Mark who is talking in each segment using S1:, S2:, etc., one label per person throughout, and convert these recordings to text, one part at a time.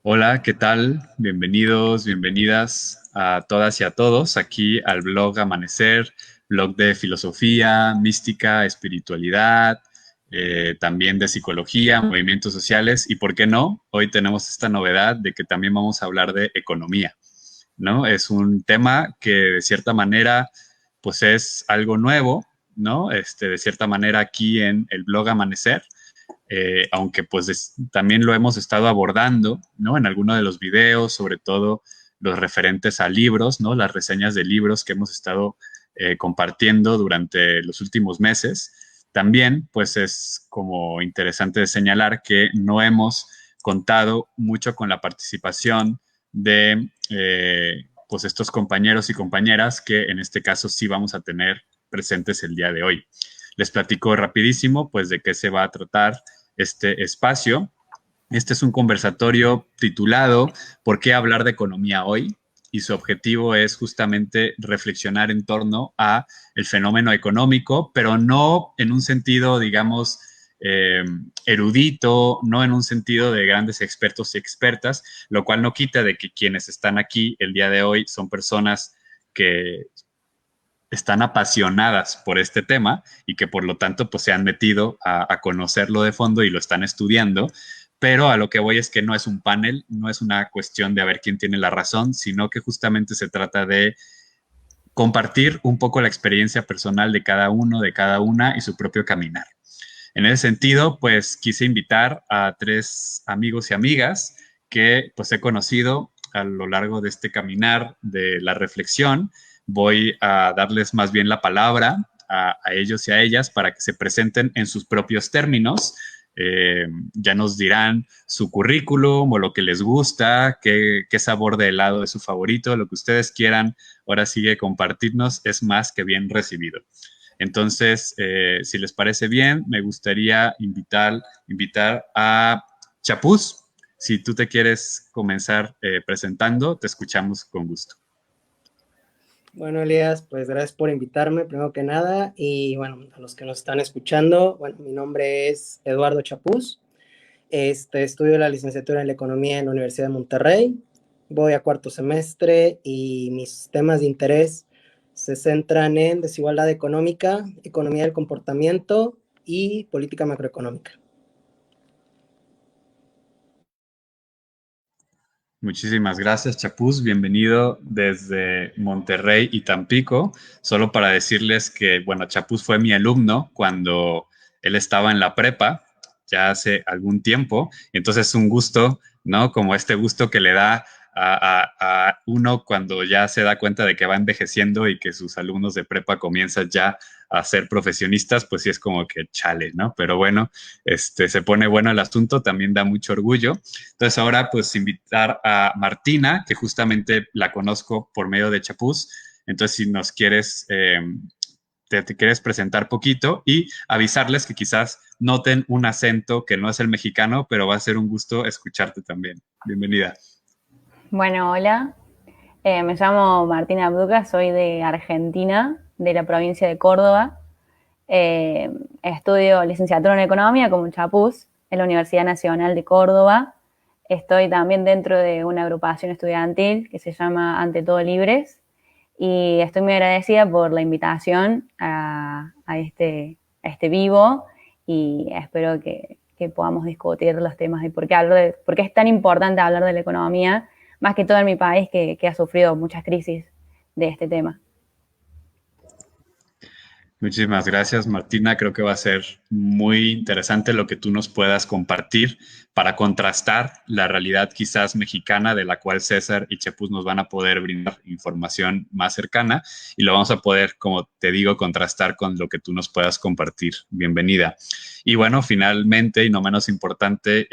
S1: Hola, ¿qué tal? Bienvenidos, bienvenidas a todas y a todos aquí al blog Amanecer, blog de filosofía, mística, espiritualidad, también de psicología, movimientos sociales y, ¿por qué no? Hoy tenemos esta novedad de que también vamos a hablar de economía, ¿no? Es un tema que de cierta manera, pues es algo nuevo, ¿no? De cierta manera aquí en el blog Amanecer, aunque pues también lo hemos estado abordando, ¿no? En algunos de los videos, sobre todo los referentes a libros, ¿no? Las reseñas de libros que hemos estado compartiendo durante los últimos meses. También, pues es como interesante señalar que no hemos contado mucho con la participación de pues estos compañeros y compañeras que en este caso sí vamos a tener presentes el día de hoy. Les platico rapidísimo, pues, de qué se va a tratar este espacio. Este es un conversatorio titulado ¿Por qué hablar de economía hoy? Y su objetivo es justamente reflexionar en torno a el fenómeno económico, pero no en un sentido, digamos, eh, erudito, no en un sentido de grandes expertos y expertas, lo cual no quita de que quienes están aquí el día de hoy son personas que están apasionadas por este tema y que por lo tanto pues se han metido a conocerlo de fondo y lo están estudiando, pero a lo que voy es que no es un panel, no es una cuestión de a ver quién tiene la razón, sino que justamente se trata de compartir un poco la experiencia personal de cada uno, de cada una y su propio caminar. En ese sentido, pues quise invitar a tres amigos y amigas que pues he conocido a lo largo de este caminar de la reflexión. Voy a darles más bien la palabra a ellos y a ellas para que se presenten en sus propios términos. Ya nos dirán su currículum o lo que les gusta, qué sabor de helado es su favorito, lo que ustedes quieran. Ahora sigue compartirnos, es más que bien recibido. Entonces, si les parece bien, me gustaría invitar a Chapuz. Si tú te quieres comenzar presentando, te escuchamos con gusto.
S2: Bueno, Elías, pues gracias por invitarme, primero que nada. Y bueno, a los que nos están escuchando, bueno, mi nombre es Eduardo Chapuz. Estudio la licenciatura en la Economía en la Universidad de Monterrey. Voy a cuarto semestre y mis temas de interés se centran en desigualdad económica, economía del comportamiento y política macroeconómica.
S1: Muchísimas gracias, Chapuz. Bienvenido desde Monterrey y Tampico. Solo para decirles que, bueno, Chapuz fue mi alumno cuando él estaba en la prepa, ya hace algún tiempo. Y entonces es un gusto, ¿no? Como este gusto que le da a uno cuando ya se da cuenta de que va envejeciendo y que sus alumnos de prepa comienzan ya a ser profesionistas, pues sí es como que chale, ¿no? Pero bueno, se pone bueno el asunto, también da mucho orgullo. Entonces ahora pues invitar a Martina, que justamente la conozco por medio de Chapuz. Entonces si nos quieres, te quieres presentar poquito y avisarles que quizás noten un acento que no es el mexicano, pero va a ser un gusto escucharte también. Bienvenida.
S3: Bueno, hola. Me llamo Martina Abduca, soy de Argentina, de la provincia de Córdoba. Estudio licenciatura en Economía como Chapuz en la Universidad Nacional de Córdoba. Estoy también dentro de una agrupación estudiantil que se llama Ante Todo Libres y estoy muy agradecida por la invitación a este vivo y espero que podamos discutir los temas de por qué es tan importante hablar de la economía, más que todo en mi país que ha sufrido muchas crisis de este tema.
S1: Muchísimas gracias, Martina. Creo que va a ser muy interesante lo que tú nos puedas compartir para contrastar la realidad quizás mexicana de la cual César y Chepuz nos van a poder brindar información más cercana y lo vamos a poder, como te digo, contrastar con lo que tú nos puedas compartir. Bienvenida. Y bueno, finalmente y no menos importante,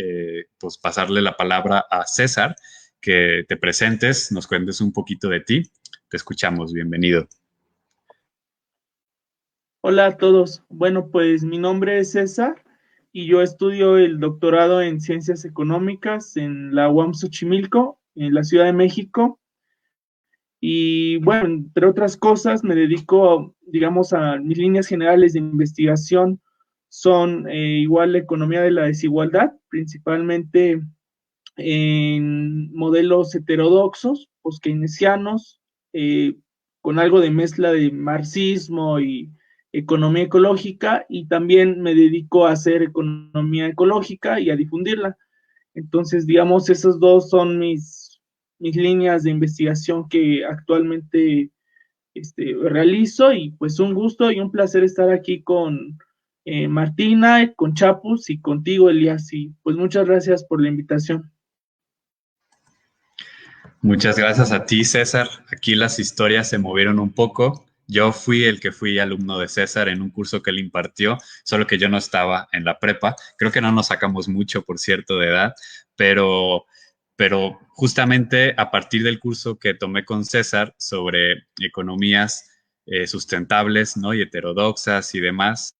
S1: pues pasarle la palabra a César, que te presentes, nos cuentes un poquito de ti. Te escuchamos. Bienvenido.
S4: Hola a todos. Bueno, pues mi nombre es César y yo estudio el doctorado en Ciencias Económicas en la UAM Xochimilco, en la Ciudad de México. Y bueno, entre otras cosas, me dedico, digamos, a mis líneas generales de investigación son igual la economía de la desigualdad, principalmente en modelos heterodoxos, post-keynesianos, con algo de mezcla de marxismo y economía ecológica, y también me dedico a hacer economía ecológica y a difundirla. Entonces, digamos, esos dos son mis líneas de investigación que actualmente realizo, y pues un gusto y un placer estar aquí con Martina, con Chapus y contigo, Elías, y pues muchas gracias por la invitación.
S1: Muchas gracias a ti, César. Aquí las historias se movieron un poco. Yo fui el que fui alumno de César en un curso que él impartió, solo que yo no estaba en la prepa. Creo que no nos sacamos mucho, por cierto, de edad, pero, pero justamente a partir del curso que tomé con César sobre economías sustentables, ¿no? Y heterodoxas y demás,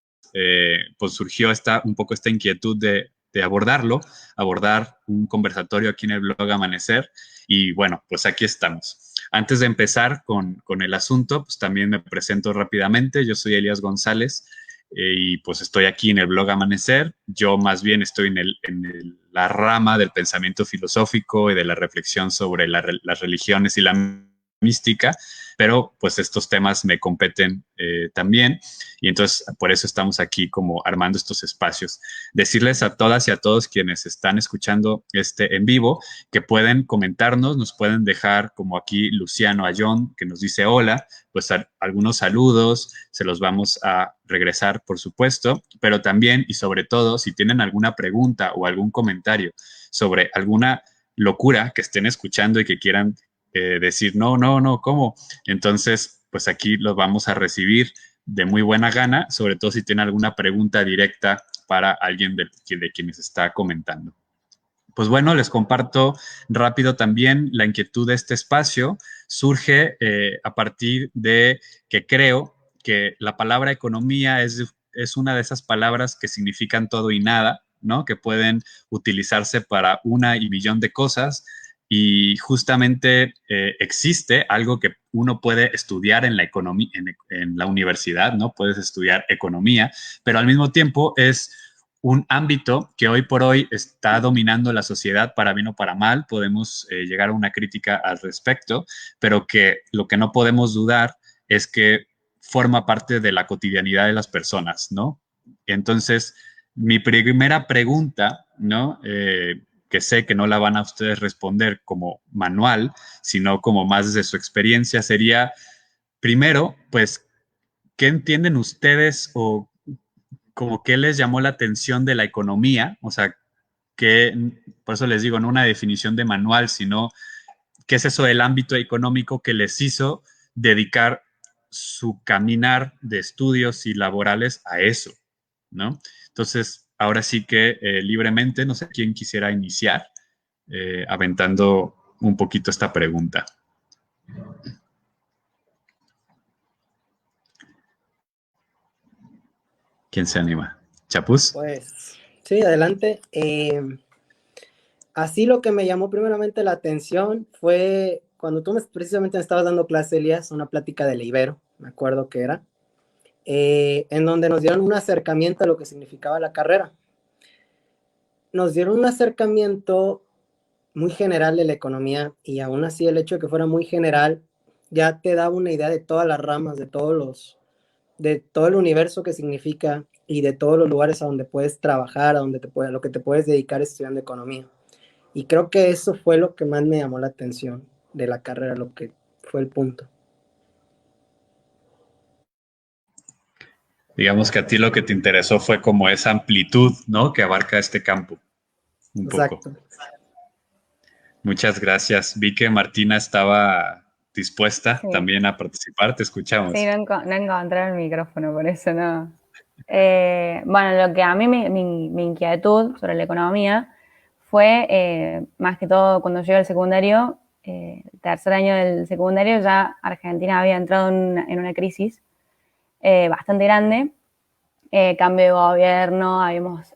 S1: pues surgió un poco esta inquietud de abordar un conversatorio aquí en el blog Amanecer. Y bueno, pues aquí estamos. Antes de empezar con el asunto, pues también me presento rápidamente. Yo soy Elías González y pues estoy aquí en el blog Amanecer. Yo más bien estoy la rama del pensamiento filosófico y de la reflexión sobre las religiones y la mística, pero pues estos temas me competen también, y entonces por eso estamos aquí como armando estos espacios. Decirles a todas y a todos quienes están escuchando en vivo que pueden comentarnos, nos pueden dejar, como aquí Luciano Ayón, que nos dice hola, pues algunos saludos, se los vamos a regresar, por supuesto, pero también y sobre todo, si tienen alguna pregunta o algún comentario sobre alguna locura que estén escuchando y que quieran decir, no, no, no, ¿cómo? Entonces, pues aquí los vamos a recibir de muy buena gana, sobre todo si tienen alguna pregunta directa para alguien de quienes está comentando. Pues bueno, les comparto rápido también la inquietud de este espacio. Surge a partir de que creo que la palabra economía es una de esas palabras que significan todo y nada, ¿no? Que pueden utilizarse para una y millón de cosas, y justamente existe algo que uno puede estudiar en la economía, en la universidad, ¿no? Puedes estudiar economía, pero al mismo tiempo es un ámbito que hoy por hoy está dominando la sociedad, para bien o para mal. Podemos llegar a una crítica al respecto, pero que lo que no podemos dudar es que forma parte de la cotidianidad de las personas, ¿no? Entonces, mi primera pregunta, ¿no? Que sé que no la van a ustedes responder como manual, sino como más desde su experiencia, sería, primero, pues, ¿qué entienden ustedes o como qué les llamó la atención de la economía? O sea, que, por eso les digo, no una definición de manual, sino qué es eso del ámbito económico que les hizo dedicar su caminar de estudios y laborales a eso, ¿no? Entonces, ahora sí que libremente, no sé quién quisiera iniciar aventando un poquito esta pregunta. ¿Quién se anima? ¿Chapuz?
S2: Pues sí, adelante. Así lo que me llamó primeramente la atención fue cuando tú precisamente me estabas dando clase, Elías, una plática de la Ibero, me acuerdo que era, en donde nos dieron un acercamiento a lo que significaba la carrera. Nos dieron un acercamiento muy general de la economía, y aún así el hecho de que fuera muy general ya te da una idea de todas las ramas, de todo el universo que significa y de todos los lugares a donde puedes trabajar, a lo que te puedes dedicar estudiando economía. Y creo que eso fue lo que más me llamó la atención de la carrera, lo que fue el punto.
S1: Digamos que a ti lo que te interesó fue como esa amplitud, ¿no? Que abarca este campo, un poco.
S2: Exacto.
S1: Muchas gracias. Vi que Martina estaba dispuesta
S3: Sí.
S1: también a participar. Te escuchamos.
S3: Sí, no encontré el micrófono, por eso no. Bueno, lo que a mí mi inquietud sobre la economía fue, más que todo, cuando llegué al secundario, el tercer año del secundario, ya Argentina había entrado en una crisis bastante grande, cambio de gobierno, habíamos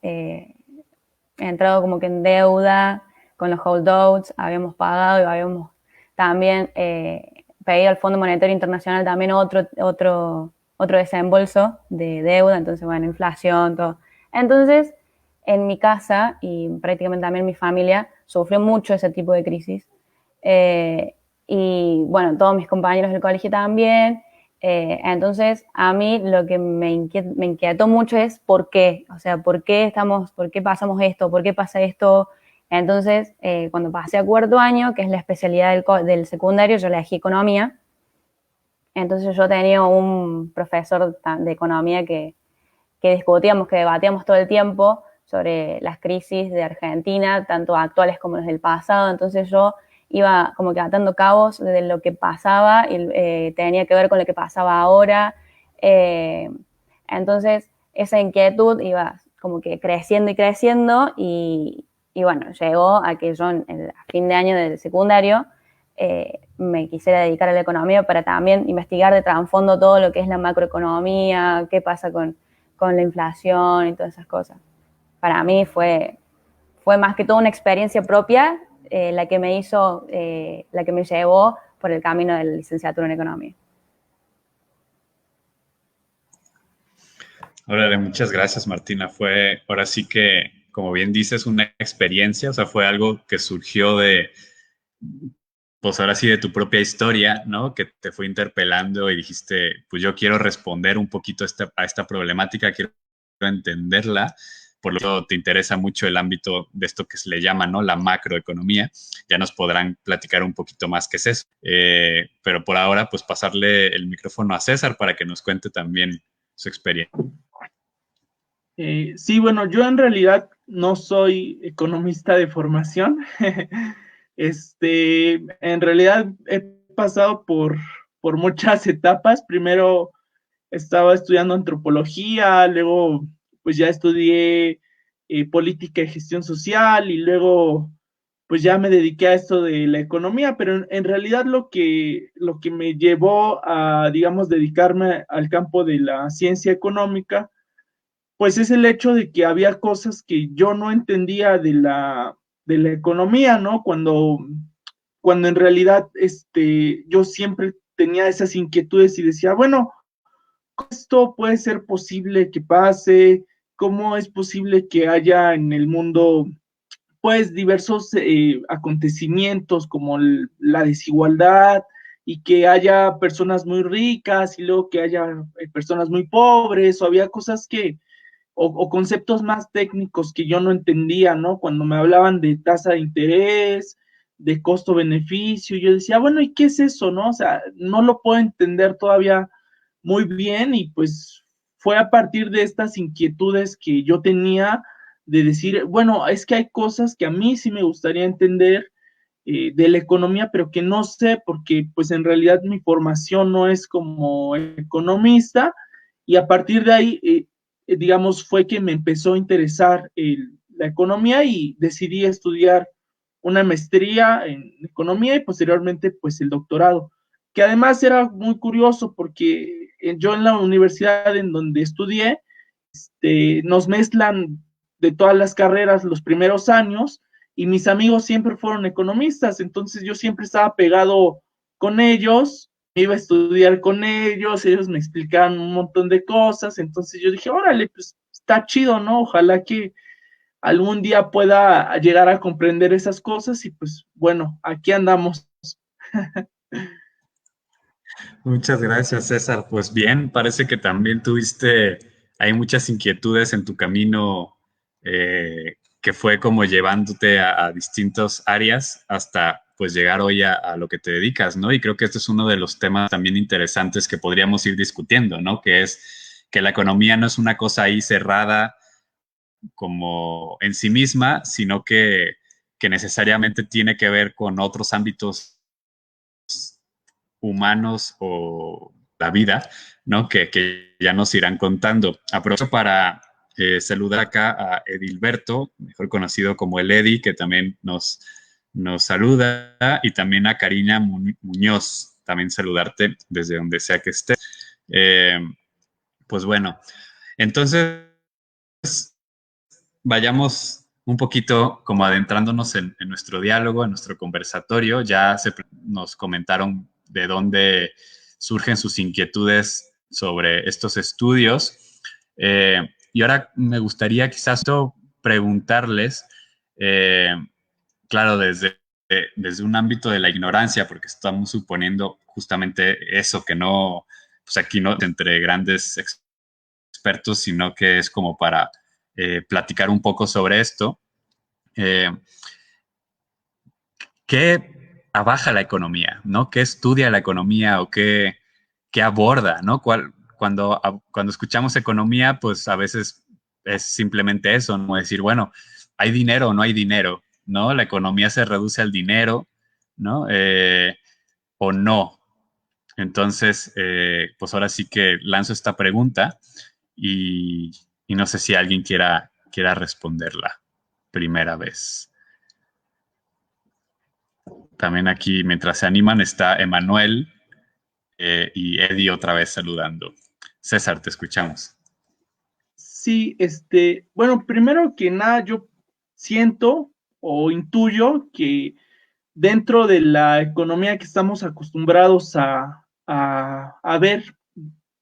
S3: entrado como que en deuda con los holdouts, habíamos pagado y habíamos también pedido al Fondo Monetario Internacional también otro desembolso de deuda, entonces, bueno, inflación, todo. Entonces, en mi casa y prácticamente también mi familia sufrió mucho ese tipo de crisis. Y bueno, todos mis compañeros del colegio también. Entonces, a mí lo que me inquietó mucho es por qué, o sea, por qué pasamos esto, por qué pasa esto. Entonces, cuando pasé a cuarto año, que es la especialidad del secundario, yo elegí economía. Entonces yo tenía un profesor de economía que discutíamos, que debatíamos todo el tiempo sobre las crisis de Argentina, tanto actuales como las del pasado. Entonces yo iba como que atando cabos de lo que pasaba y tenía que ver con lo que pasaba ahora. Entonces esa inquietud iba como que creciendo y creciendo y bueno, llegó a que yo a fin de año del secundario me quisiera dedicar a la economía para también investigar de trasfondo todo lo que es la macroeconomía, qué pasa con la inflación y todas esas cosas. Para mí fue más que todo una experiencia propia la que me llevó por el camino de la licenciatura en economía.
S1: Órale, muchas gracias, Martina. Fue, ahora sí que, como bien dices, una experiencia, o sea, fue algo que surgió pues ahora sí, de tu propia historia, ¿no? Que te fue interpelando y dijiste, pues yo quiero responder un poquito a esta problemática, quiero entenderla, por lo tanto te interesa mucho el ámbito de esto que se le llama, ¿no? La macroeconomía. Ya nos podrán platicar un poquito más qué es eso. Pero por ahora, pues pasarle el micrófono a César para que nos cuente también su experiencia.
S4: Sí, bueno, yo en realidad no soy economista de formación. En realidad he pasado por muchas etapas. Primero estaba estudiando antropología, luego pues ya estudié política y gestión social y luego pues ya me dediqué a esto de la economía, pero en realidad lo que me llevó a, digamos, dedicarme al campo de la ciencia económica pues es el hecho de que había cosas que yo no entendía de la economía, ¿no? Cuando en realidad yo siempre tenía esas inquietudes y decía, bueno, esto puede ser posible que pase, cómo es posible que haya en el mundo pues diversos acontecimientos como la desigualdad y que haya personas muy ricas y luego que haya personas muy pobres o había cosas o conceptos más técnicos que yo no entendía, ¿no? Cuando me hablaban de tasa de interés, de costo-beneficio, yo decía, bueno, ¿y qué es eso, no? O sea, no lo puedo entender todavía muy bien y pues fue a partir de estas inquietudes que yo tenía de decir, bueno, es que hay cosas que a mí sí me gustaría entender de la economía, pero que no sé porque pues en realidad mi formación no es como economista y a partir de ahí digamos, fue que me empezó a interesar la economía y decidí estudiar una maestría en economía y posteriormente pues el doctorado, que además era muy curioso porque yo en la universidad en donde estudié, nos mezclan de todas las carreras los primeros años y mis amigos siempre fueron economistas, entonces yo siempre estaba pegado con ellos, iba a estudiar con ellos me explicaban un montón de cosas, entonces yo dije, órale, pues está chido, ¿no? Ojalá que algún día pueda llegar a comprender esas cosas y pues bueno, aquí andamos.
S1: Muchas gracias, César. Pues bien, parece que también hay muchas inquietudes en tu camino que fue como llevándote a distintas áreas hasta pues llegar hoy a lo que te dedicas, ¿no? Y creo que este es uno de los temas también interesantes que podríamos ir discutiendo, ¿no? Que es que la economía no es una cosa ahí cerrada como en sí misma, sino que necesariamente tiene que ver con otros ámbitos humanos o la vida, ¿no? Que ya nos irán contando. Aprovecho para saludar acá a Edilberto, mejor conocido como el Edi, que también nos saluda, y también a Karina Muñoz, también saludarte desde donde sea que estés. Pues bueno, entonces vayamos un poquito como adentrándonos en nuestro diálogo, en nuestro conversatorio. Ya nos comentaron de dónde surgen sus inquietudes sobre estos estudios. Y ahora me gustaría quizás preguntarles, claro, desde un ámbito de la ignorancia, porque estamos suponiendo justamente eso, que no, pues aquí no entre grandes expertos, sino que es como para platicar un poco sobre esto. ¿Qué abaja la economía, ¿no? ¿Qué estudia la economía o qué aborda, ¿no? Cuando escuchamos economía, pues a veces es simplemente eso, ¿no? Decir, bueno, ¿hay dinero o no hay dinero? ¿No? La economía se reduce al dinero, ¿no? O no. Entonces, pues ahora sí que lanzo esta pregunta y, y no sé si alguien quiera responderla primera vez. También aquí, mientras se animan, está Emanuel y Eddie otra vez saludando. César, te escuchamos.
S4: Sí, bueno, primero que nada, yo siento o intuyo que dentro de la economía que estamos acostumbrados a ver,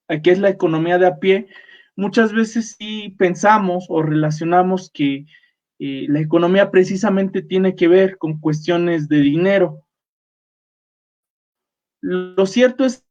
S4: a que es la economía de a pie, muchas veces sí pensamos o relacionamos que la economía precisamente tiene que ver con cuestiones de dinero. Lo cierto es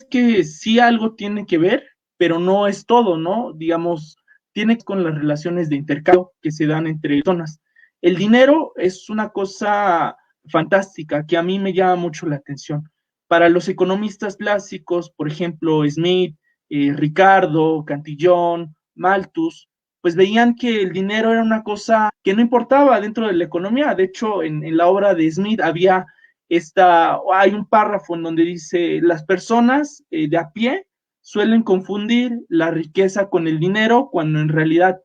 S4: que sí algo tiene que ver, pero no es todo, ¿no? Digamos, tiene que ver con las relaciones de intercambio que se dan entre personas. El dinero es una cosa fantástica que a mí me llama mucho la atención. Para los economistas clásicos, por ejemplo, Smith, Ricardo, Cantillon, Malthus, pues veían que el dinero era una cosa que no importaba dentro de la economía. De hecho, en la obra de Smith hay un párrafo en donde dice, las personas de a pie suelen confundir la riqueza con el dinero, cuando en realidad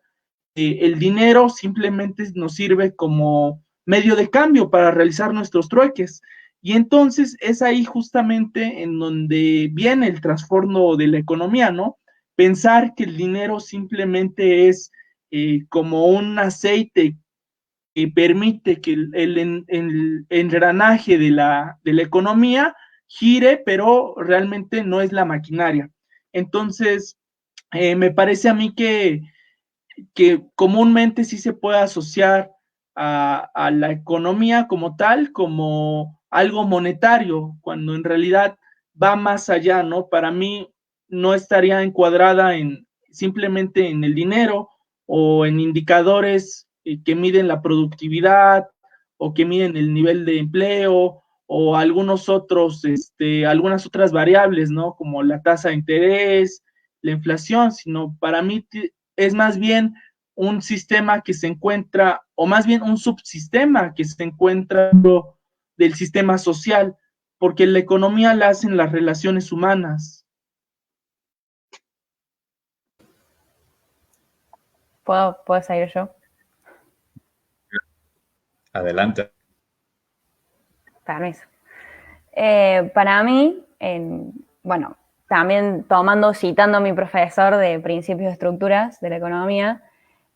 S4: el dinero simplemente nos sirve como medio de cambio para realizar nuestros trueques. Y entonces es ahí justamente en donde viene el trasfondo de la economía, ¿no? Pensar que el dinero simplemente es como un aceite que permite que el engranaje de la economía gire, pero realmente no es la maquinaria. Entonces, me parece a mí que comúnmente sí se puede asociar a la economía como tal, como algo monetario, cuando en realidad va más allá, ¿no? Para mí no estaría encuadrada simplemente en el dinero o en indicadores que miden la productividad o que miden el nivel de empleo o algunas otras variables, ¿no? Como la tasa de interés, la inflación, sino para mí es más bien un sistema que se encuentra, o más bien un subsistema que se encuentra del sistema social, porque la economía la hacen las relaciones humanas.
S3: ¿Puedo seguir yo?
S1: Adelante.
S3: Permiso. Para mí, bueno, también citando a mi profesor de principios de estructuras de la economía,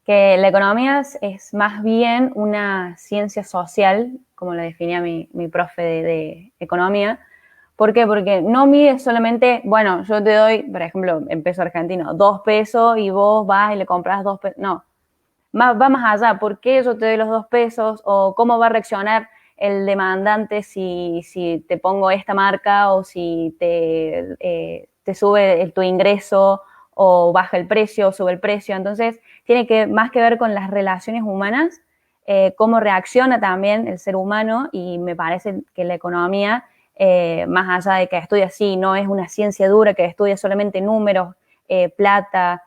S3: que la economía es más bien una ciencia social, como la definía mi profe de economía. ¿Por qué? Porque no mide solamente, bueno, yo te doy, por ejemplo, en peso argentino, 2 pesos y vos vas y le compras 2 pesos. No, va más allá. ¿Por qué yo te doy los 2 pesos? ¿O cómo va a reaccionar el demandante si te pongo esta marca o si te sube tu ingreso o baja el precio o sube el precio? Entonces, tiene más que ver con las relaciones humanas, cómo reacciona también el ser humano, y me parece que la economía, más allá de que estudia así, no es una ciencia dura que estudia solamente números, plata,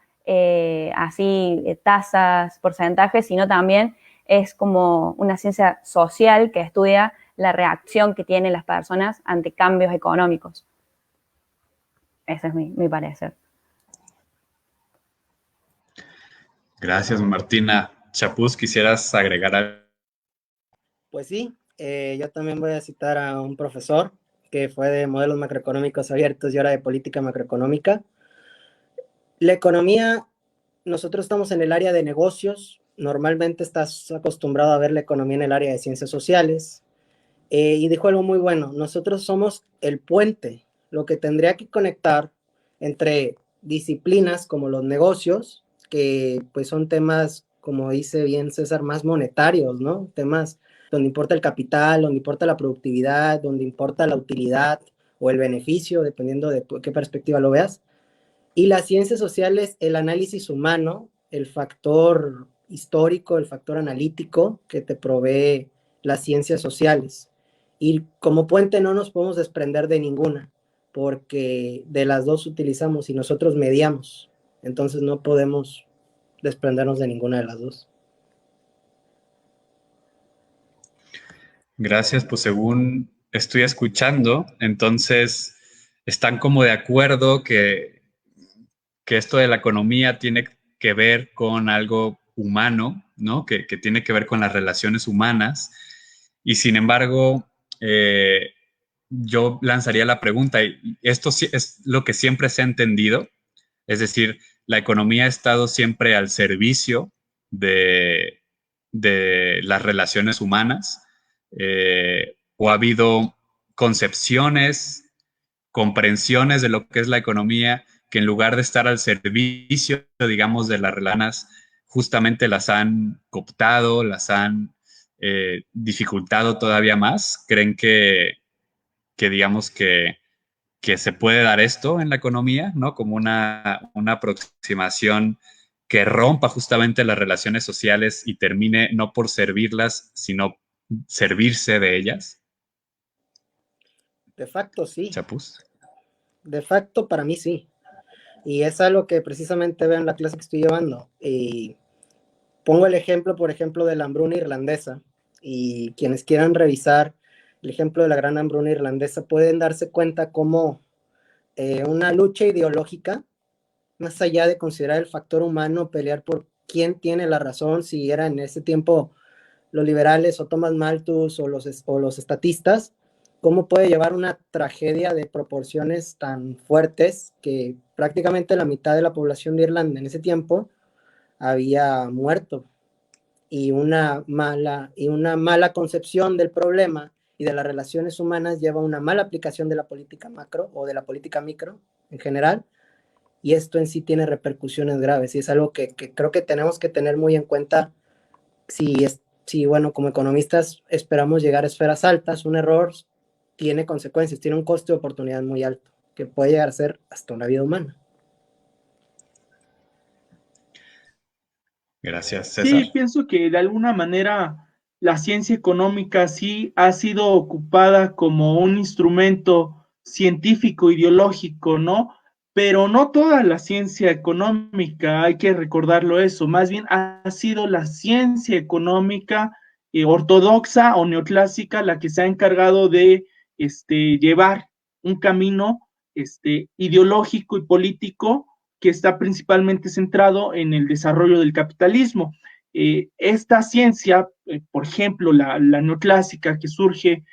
S3: tasas, porcentajes, sino también es como una ciencia social que estudia la reacción que tienen las personas ante cambios económicos. Ese es mi parecer.
S1: Gracias, Martina. Chapuz, ¿quisieras agregar algo?
S2: Pues sí, yo también voy a citar a un profesor que fue de modelos macroeconómicos abiertos y ahora de política macroeconómica. La economía, nosotros estamos en el área de negocios, normalmente estás acostumbrado a ver la economía en el área de ciencias sociales, y dijo algo muy bueno: nosotros somos el puente, lo que tendría que conectar entre disciplinas como los negocios que pues son temas, como dice bien César, más monetarios, ¿no? Temas donde importa el capital, donde importa la productividad, donde importa la utilidad o el beneficio, dependiendo de qué perspectiva lo veas. Y las ciencias sociales, el análisis humano, el factor histórico, el factor analítico que te provee las ciencias sociales. Y como puente no nos podemos desprender de ninguna, porque de las dos utilizamos y nosotros mediamos. Entonces no podemos desprendernos de ninguna de las dos.
S1: Gracias, pues según estoy escuchando, entonces están como de acuerdo que esto de la economía tiene que ver con algo humano, ¿no? Que tiene que ver con las relaciones humanas. Y sin embargo, yo lanzaría la pregunta, y esto es lo que siempre se ha entendido, es decir, la economía ha estado siempre al servicio de, de las relaciones humanas, o ha habido concepciones, comprensiones de lo que es la economía que en lugar de estar al servicio, digamos, de las relaciones, justamente las han cooptado, las han dificultado todavía más. ¿Creen que digamos, que se puede dar esto en la economía, ¿no? Como una aproximación que rompa justamente las relaciones sociales y termine no por servirlas, sino servirse de ellas?
S2: De facto, sí.
S1: Chapuz.
S2: De facto, para mí sí. Y es algo que precisamente veo en la clase que estoy llevando. Y pongo el ejemplo, por ejemplo, de la hambruna irlandesa. Y quienes quieran revisar el ejemplo de la gran hambruna irlandesa pueden darse cuenta cómo una lucha ideológica, más allá de considerar el factor humano, pelear por quién tiene la razón, si era en ese tiempo los liberales o Thomas Malthus o los estatistas, cómo puede llevar una tragedia de proporciones tan fuertes que prácticamente la mitad de la población de Irlanda en ese tiempo había muerto, y una mala concepción del problema y de las relaciones humanas lleva a una mala aplicación de la política macro o de la política micro en general, y esto en sí tiene repercusiones graves y es algo que creo que tenemos que tener muy en cuenta si, bueno, como economistas esperamos llegar a esferas altas. Un error tiene consecuencias, tiene un costo de oportunidad muy alto, que puede llegar a ser hasta una vida humana.
S1: Gracias, César.
S4: Sí, pienso que de alguna manera la ciencia económica sí ha sido ocupada como un instrumento científico ideológico, ¿no? Pero no toda la ciencia económica, hay que recordarlo eso, más bien ha sido la ciencia económica ortodoxa o neoclásica la que se ha encargado de llevar un camino ideológico y político que está principalmente centrado en el desarrollo del capitalismo. Esta ciencia, por ejemplo, la neoclásica que surge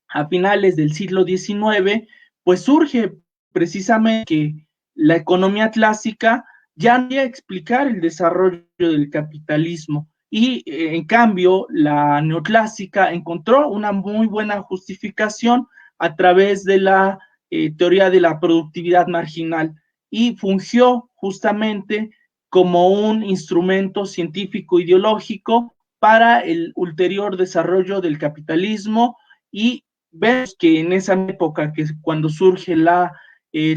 S4: a finales del siglo XIX, pues surge precisamente que la economía clásica ya no iba a explicar el desarrollo del capitalismo y en cambio la neoclásica encontró una muy buena justificación a través de la teoría de la productividad marginal y fungió justamente como un instrumento científico ideológico para el ulterior desarrollo del capitalismo, y vemos que en esa época, que es cuando surge la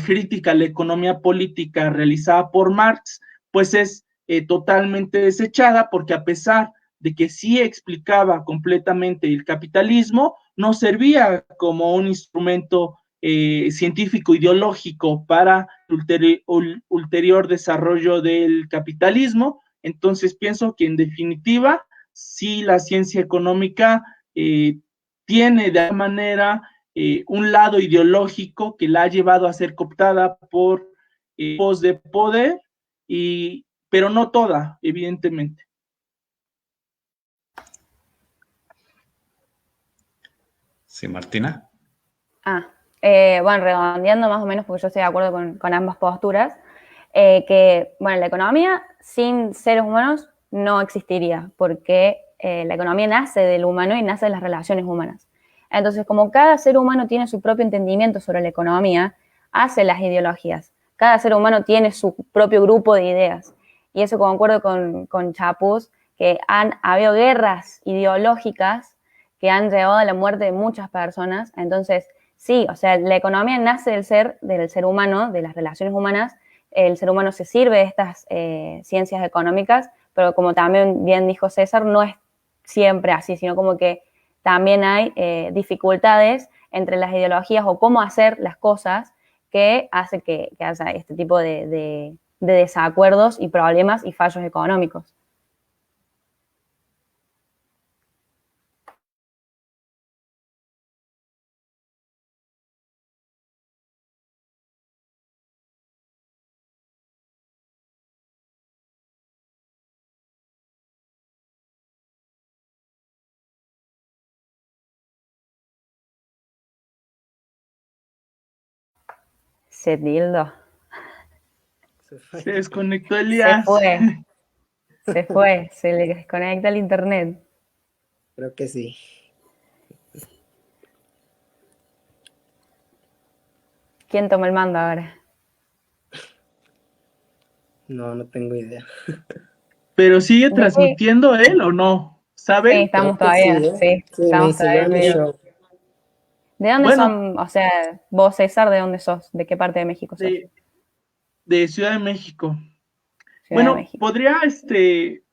S4: crítica a la economía política realizada por Marx, pues es totalmente desechada, porque a pesar de que sí explicaba completamente el capitalismo, no servía como un instrumento científico ideológico para el ulterior desarrollo del capitalismo. Entonces pienso que en definitiva, sí, la ciencia económica tiene de alguna manera un lado ideológico que la ha llevado a ser cooptada por grupos de poder, pero no toda, evidentemente.
S1: Sí, Martina.
S3: Bueno, redondeando más o menos, porque yo estoy de acuerdo con ambas posturas, que, bueno, la economía sin seres humanos no existiría, porque la economía nace del humano y nace de las relaciones humanas. Entonces, como cada ser humano tiene su propio entendimiento sobre la economía, hace las ideologías. cada ser humano tiene su propio grupo de ideas. Y eso concuerdo con Chapuz, que han habido guerras ideológicas que han llevado a la muerte de muchas personas. Entonces, sí, o sea, la economía nace del ser humano, de las relaciones humanas. El ser humano se sirve de estas ciencias económicas, pero como también bien dijo César, no es siempre así, sino como que también hay dificultades entre las ideologías o cómo hacer las cosas que hace que haya este tipo de desacuerdos y problemas y fallos económicos. Se tildo.
S4: Se desconectó
S3: Se
S4: Elías.
S3: fue, se le desconecta el internet.
S2: Creo que sí.
S3: ¿Quién toma el mando ahora?
S2: No tengo idea.
S4: Pero sigue
S3: Yo sí,
S4: transmitiendo él o no,
S3: sí,
S4: ¿saben?
S3: estamos
S2: Creo que sí,
S3: todavía,
S2: ¿eh?
S3: sí,
S2: Sí, me
S3: estamos
S2: dice yo
S3: todavía
S2: en
S3: en
S2: mi
S3: vivo.
S2: show.
S3: ¿De dónde
S4: Bueno,
S3: son? O sea, vos, César, ¿de dónde sos? ¿De qué parte de México sos?
S4: de Ciudad de México.
S3: Ciudad de
S4: Bueno,
S3: México.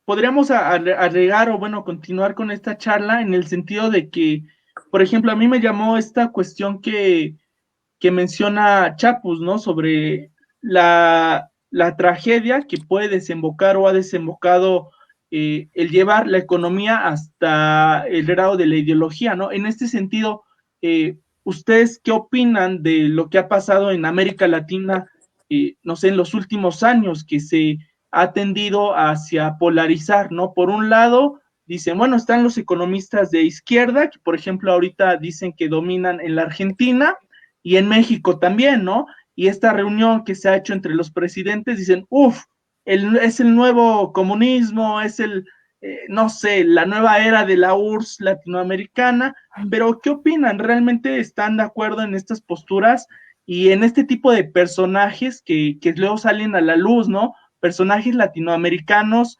S4: podríamos agregar o bueno, continuar con esta charla en el sentido de que, por ejemplo, a mí me llamó esta cuestión que menciona Chapus, ¿no? Sobre la tragedia que puede desembocar o ha desembocado el llevar la economía hasta el grado de la ideología, ¿no? En este sentido, ¿ustedes qué opinan de lo que ha pasado en América Latina, no sé, en los últimos años, que se ha tendido hacia polarizar, ¿no? Por un lado, dicen, bueno, están los economistas de izquierda, que por ejemplo ahorita dicen que dominan en la Argentina, y en México también, ¿no? Y esta reunión que se ha hecho entre los presidentes, dicen, uff, es el nuevo comunismo, es no sé, la nueva era de la URSS latinoamericana, pero ¿qué opinan? ¿Realmente están de acuerdo en estas posturas y en este tipo de personajes que luego salen a la luz, ¿no? Personajes latinoamericanos,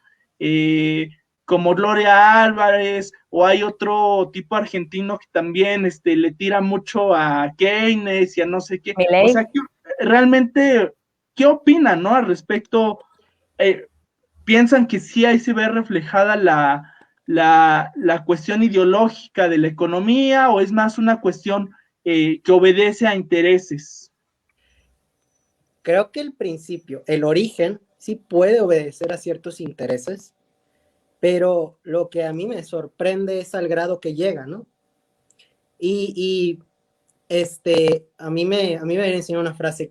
S4: como Gloria Álvarez, o hay otro tipo argentino que también le tira mucho a Keynes y a no sé qué. O
S3: ¿Milei?
S4: sea, realmente, ¿qué opinan, no? Al respecto, ¿piensan que sí ahí se ve reflejada la cuestión ideológica de la economía o es más una cuestión que obedece a intereses?
S2: Creo que el principio, el origen, sí puede obedecer a ciertos intereses, pero lo que a mí me sorprende es al grado que llega, ¿no? Y a mí me enseñó una frase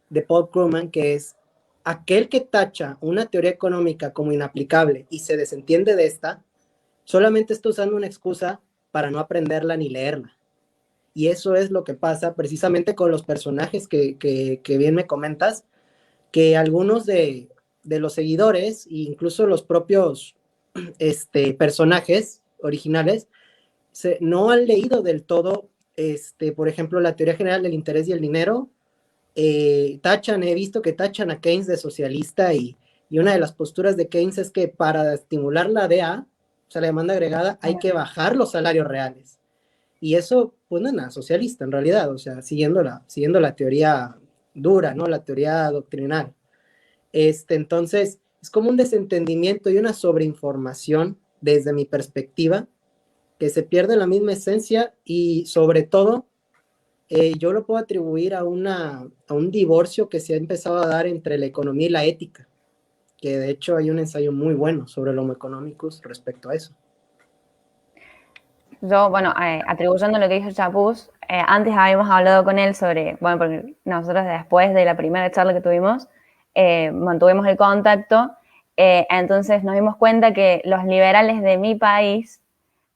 S2: de Paul Krugman, que es: aquel que tacha una teoría económica como inaplicable y se desentiende de esta, solamente está usando una excusa para no aprenderla ni leerla. Y eso es lo que pasa precisamente con los personajes que bien me comentas, que algunos de los seguidores, e incluso los propios personajes originales, no han leído del todo, por ejemplo, la teoría general del interés y el dinero. He visto que tachan a Keynes de socialista, y una de las posturas de Keynes es que para estimular la DA, o sea, la demanda agregada, hay que bajar los salarios reales. Y eso, pues no es nada socialista en realidad, o sea, siguiendo la teoría dura, ¿no? La teoría doctrinal. Entonces, es como un desentendimiento y una sobreinformación desde mi perspectiva, que se pierde la misma esencia y sobre todo, yo lo puedo atribuir a un divorcio que se ha empezado a dar entre la economía y la ética, que de hecho hay un ensayo muy bueno sobre el Homo economicus respecto a eso.
S3: Yo, bueno, atribuyendo lo que dijo Chapuz, antes habíamos hablado con él sobre, bueno, porque nosotros después de la primera charla que tuvimos, mantuvimos el contacto, entonces nos dimos cuenta que los liberales de mi país,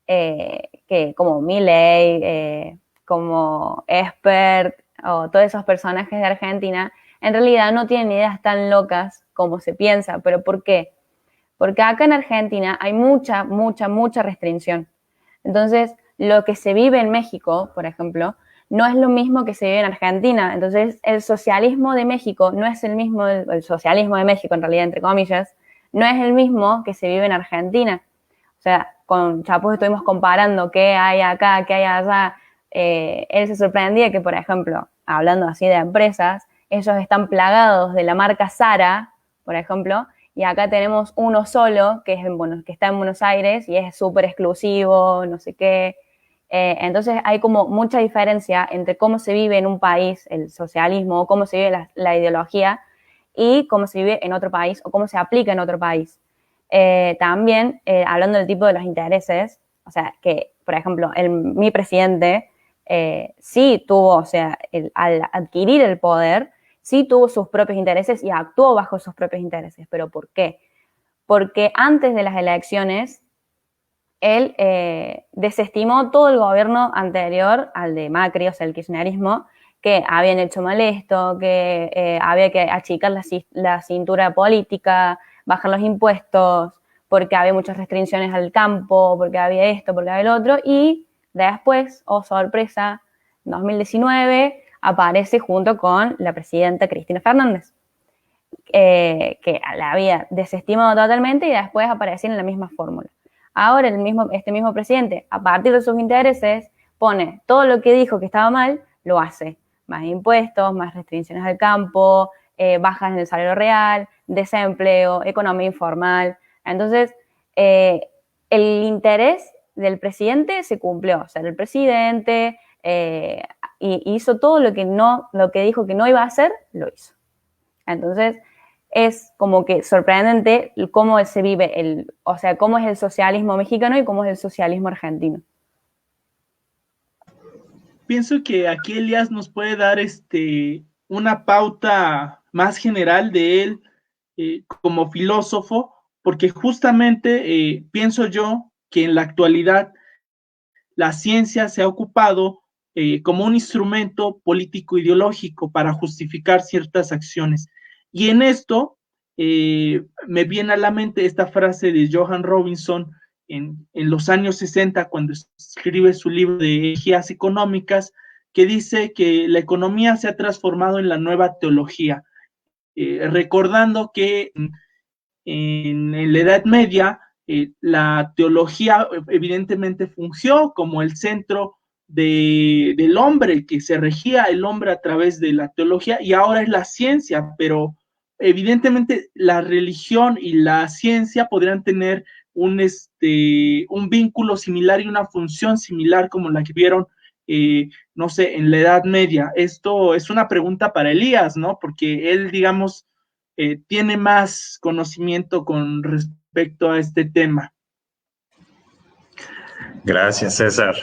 S3: que como Milei, como Espert, o todos esos personajes de Argentina, en realidad no tienen ideas tan locas como se piensa. ¿Pero por qué? Porque acá en Argentina hay mucha restricción. Entonces, lo que se vive en México, por ejemplo, no es lo mismo que se vive en Argentina. Entonces, el socialismo de México no es el mismo, el socialismo de México, en realidad, entre comillas, no es el mismo que se vive en Argentina. O sea, con Chapuz estuvimos comparando qué hay acá, qué hay allá. Él se sorprendía que, por ejemplo, hablando así de empresas, ellos están plagados de la marca Zara, por ejemplo, y acá tenemos uno solo que está en Buenos Aires y es súper exclusivo, no sé qué. Entonces hay como mucha diferencia entre cómo se vive en un país el socialismo, cómo se vive la ideología y cómo se vive en otro país o cómo se aplica en otro país. También, hablando del tipo de los intereses, o sea, que, por ejemplo, mi presidente sí tuvo, o sea, al adquirir el poder, sí tuvo sus propios intereses y actuó bajo sus propios intereses. ¿Pero por qué? Porque antes de las elecciones, él desestimó todo el gobierno anterior al de Macri, o sea, el kirchnerismo, que habían hecho mal esto, que había que achicar la cintura política, bajar los impuestos, porque había muchas restricciones al campo, porque había esto, porque había el otro, y después, oh sorpresa, en 2019 aparece junto con la presidenta Cristina Fernández, que la había desestimado totalmente y después aparecía en la misma fórmula. Ahora este mismo presidente, a partir de sus intereses, pone todo lo que dijo que estaba mal, lo hace. Más impuestos, más restricciones al campo, bajas en el salario real, desempleo, economía informal. Entonces, el interés del presidente se cumplió. O sea, el presidente hizo todo lo que dijo que no iba a hacer, lo hizo. Entonces, es como que sorprendente cómo se vive o sea, cómo es el socialismo mexicano y cómo es el socialismo argentino.
S4: Pienso que aquí Elías nos puede dar una pauta más general de él como filósofo, porque justamente pienso yo que en la actualidad la ciencia se ha ocupado como un instrumento político-ideológico para justificar ciertas acciones. Y en esto me viene a la mente esta frase de Johan Robinson en los años 60, cuando escribe su libro de Energías Económicas, que dice que la economía se ha transformado en la nueva teología, recordando que en la Edad Media la teología evidentemente fungió como el centro del hombre, que se regía el hombre a través de la teología, y ahora es la ciencia, pero evidentemente la religión y la ciencia podrían tener un vínculo similar y una función similar como la que vieron, no sé, en la Edad Media. Esto es una pregunta para Elías, ¿no? Porque él, digamos, tiene más conocimiento con respecto a este tema.
S1: Gracias, César.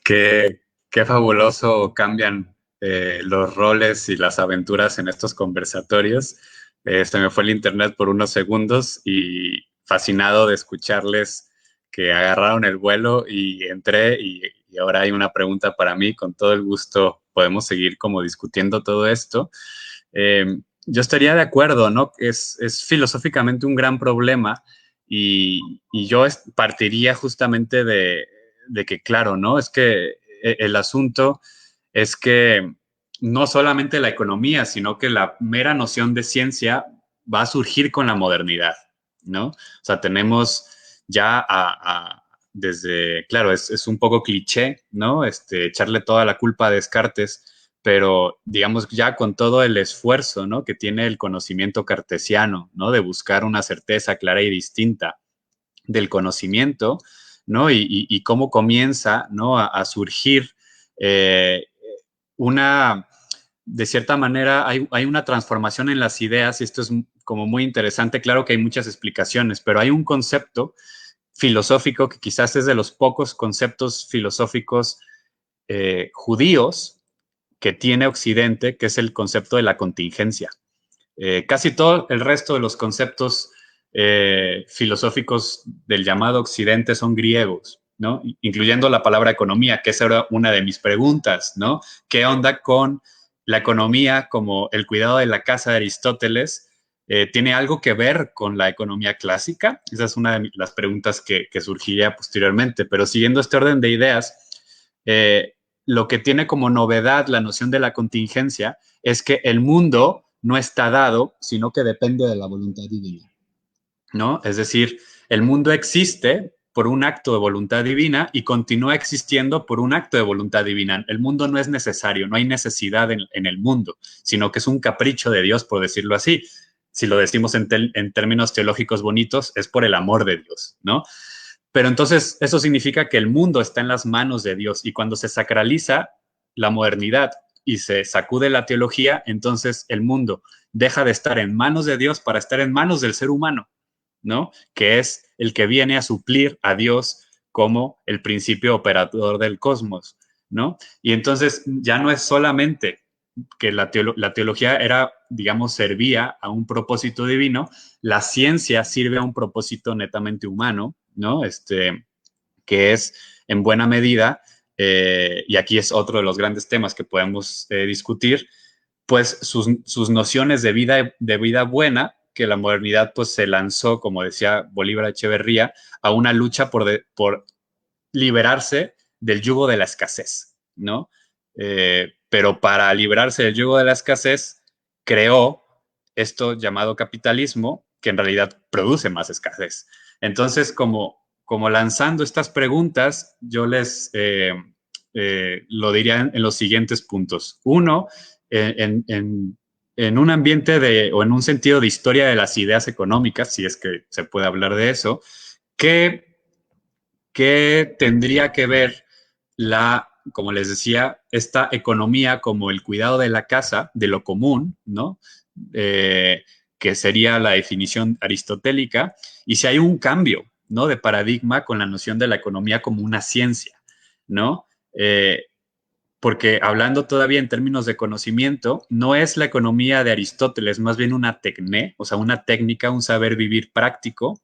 S1: Qué fabuloso cambian los roles y las aventuras en estos conversatorios. Se me fue el internet por unos segundos y fascinado de escucharles que agarraron el vuelo y entré y ahora hay una pregunta para mí. Con todo el gusto podemos seguir como discutiendo todo esto. Yo estaría de acuerdo, ¿no? Es filosóficamente un gran problema y yo partiría justamente de que, claro, ¿no? Es que el asunto es que no solamente la economía, sino que la mera noción de ciencia va a surgir con la modernidad, ¿no? O sea, tenemos ya desde, claro, es un poco cliché, ¿no? Echarle toda la culpa a Descartes, pero digamos ya con todo el esfuerzo, ¿no? Que tiene el conocimiento cartesiano, ¿no? De buscar una certeza clara y distinta del conocimiento, ¿no? Y cómo comienza, ¿no? A surgir de cierta manera, hay una transformación en las ideas y esto es como muy interesante. Claro que hay muchas explicaciones, pero hay un concepto filosófico que quizás es de los pocos conceptos filosóficos judíos que tiene Occidente, que es el concepto de la contingencia. Casi todo el resto de los conceptos filosóficos del llamado Occidente son griegos, ¿no? Incluyendo la palabra economía, que esa era una de mis preguntas, ¿no? ¿Qué onda con la economía como el cuidado de la casa de Aristóteles? ¿Tiene algo que ver con la economía clásica? Esa es una de las preguntas que surgiría posteriormente, pero siguiendo este orden de ideas, lo que tiene como novedad la noción de la contingencia es que el mundo no está dado, sino que depende de la voluntad divina, ¿no? Es decir, el mundo existe por un acto de voluntad divina y continúa existiendo por un acto de voluntad divina. El mundo no es necesario, no hay necesidad en el mundo, sino que es un capricho de Dios, por decirlo así. Si lo decimos en términos teológicos bonitos, es por el amor de Dios, ¿no? Pero entonces eso significa que el mundo está en las manos de Dios y cuando se sacraliza la modernidad y se sacude la teología, entonces el mundo deja de estar en manos de Dios para estar en manos del ser humano, ¿no? Que es el que viene a suplir a Dios como el principio operador del cosmos, ¿no? Y entonces ya no es solamente que la teología era, digamos, servía a un propósito divino, la ciencia sirve a un propósito netamente humano, ¿no? Que es en buena medida, y aquí es otro de los grandes temas que podemos discutir, pues sus nociones de vida buena, que la modernidad pues se lanzó, como decía Bolívar Echeverría, a una lucha por liberarse del yugo de la escasez, ¿no? Pero para librarse del yugo de la escasez, creó esto llamado capitalismo, que en realidad produce más escasez. Entonces, como lanzando estas preguntas, yo les lo diría en los siguientes puntos. Uno, en un ambiente o en un sentido de historia de las ideas económicas, si es que se puede hablar de eso, ¿qué tendría que ver como les decía, esta economía como el cuidado de la casa, de lo común, ¿no? Que sería la definición aristotélica, y si hay un cambio, ¿no? De paradigma con la noción de la economía como una ciencia, ¿no? Porque hablando todavía en términos de conocimiento, no es la economía de Aristóteles, más bien una tecné, o sea, una técnica, un saber vivir práctico,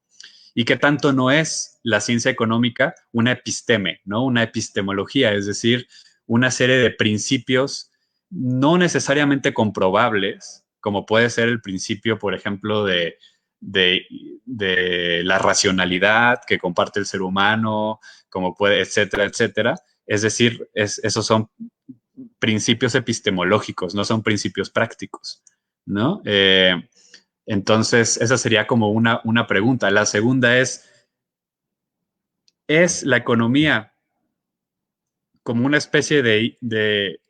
S1: y qué tanto no es la ciencia económica una episteme, ¿no? Una epistemología, es decir, una serie de principios no necesariamente comprobables, como puede ser el principio, por ejemplo, de, de la racionalidad que comparte el ser humano, como puede, etcétera, etcétera. Es decir, esos son principios epistemológicos, no son principios prácticos, ¿no? Entonces, esa sería como una pregunta. La segunda ¿es la economía como una especie de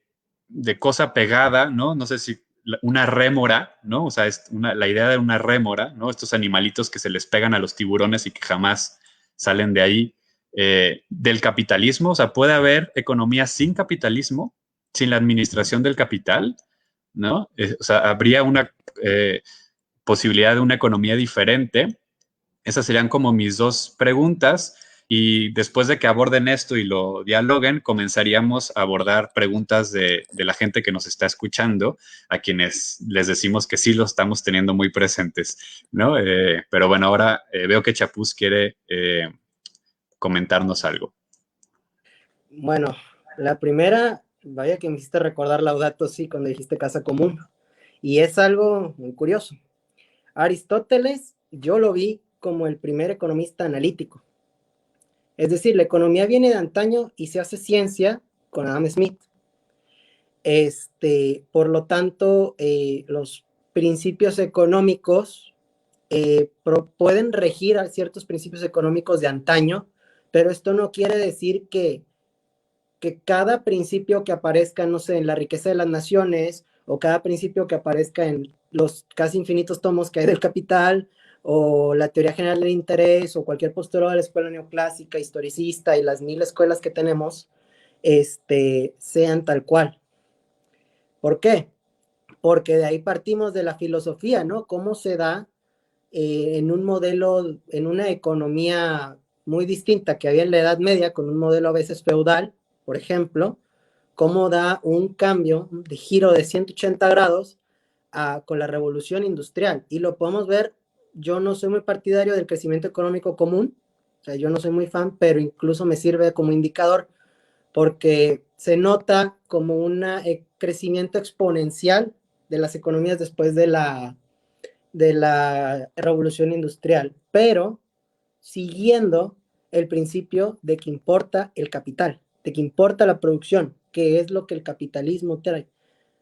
S1: cosa pegada, ¿no? No sé si una rémora, ¿no? O sea, la idea de una rémora, ¿no? Estos animalitos que se les pegan a los tiburones y que jamás salen de ahí, del capitalismo. O sea, puede haber economía sin capitalismo, sin la administración del capital, ¿no? O sea, habría una posibilidad de una economía diferente. Esas serían como mis dos preguntas y después de que aborden esto y lo dialoguen, comenzaríamos a abordar preguntas de la gente que nos está escuchando, a quienes les decimos que sí lo estamos teniendo muy presentes, ¿no? Pero bueno, ahora veo que Chapuz quiere comentarnos algo.
S2: Bueno, la primera, vaya que me hiciste recordar Laudato Si cuando dijiste casa común. Y es algo muy curioso. Aristóteles, yo lo vi como el primer economista analítico. Es decir, la economía viene de antaño y se hace ciencia con Adam Smith. Por lo tanto, los principios económicos pueden regir a ciertos principios económicos de antaño, pero esto no quiere decir que cada principio que aparezca, no sé, en la riqueza de las naciones, o cada principio que aparezca en los casi infinitos tomos que hay del Capital, o la teoría general del interés, o cualquier postulado de la escuela neoclásica, historicista, y las 1000 escuelas que tenemos, sean tal cual. ¿Por qué? Porque de ahí partimos de la filosofía, ¿no? Cómo se da en un modelo, en una economía muy distinta que había en la Edad Media, con un modelo a veces feudal, por ejemplo, cómo da un cambio de giro de 180 grados con la revolución industrial. Y lo podemos ver, yo no soy muy partidario del crecimiento económico común, o sea, yo no soy muy fan, pero incluso me sirve como indicador porque se nota como un crecimiento exponencial de las economías después de la revolución industrial, pero siguiendo el principio de que importa el capital, de que importa la producción, que es lo que el capitalismo trae.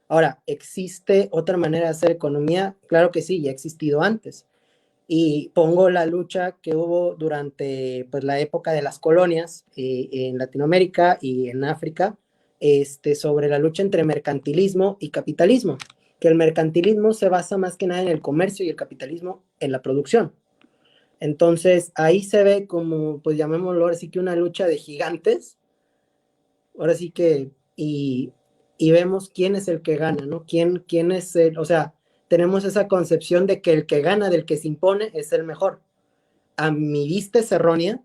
S2: Ahora, ¿existe otra manera de hacer economía? Claro que sí, ya ha existido antes. Y pongo la lucha que hubo durante pues, la época de las colonias en Latinoamérica y en África, sobre la lucha entre mercantilismo y capitalismo, que el mercantilismo se basa más que nada en el comercio y el capitalismo en la producción. Entonces, ahí se ve como, pues llamémoslo ahora sí que una lucha de gigantes, ahora sí que, y vemos quién es el que gana, ¿no? ¿Quién es el, o sea, tenemos esa concepción de que el que gana, del que se impone, es el mejor. A mi vista es errónea,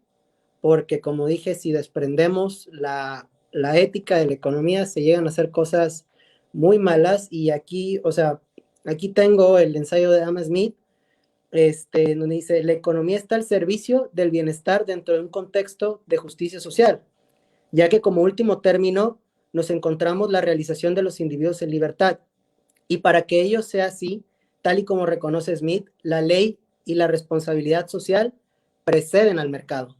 S2: porque como dije, si desprendemos la ética de la economía, se llegan a hacer cosas muy malas, y aquí, o sea, aquí tengo el ensayo de Adam Smith, donde dice, la economía está al servicio del bienestar dentro de un contexto de justicia social, ya que como último término nos encontramos la realización de los individuos en libertad. Y para que ello sea así, tal y como reconoce Smith, la ley y la responsabilidad social preceden al mercado.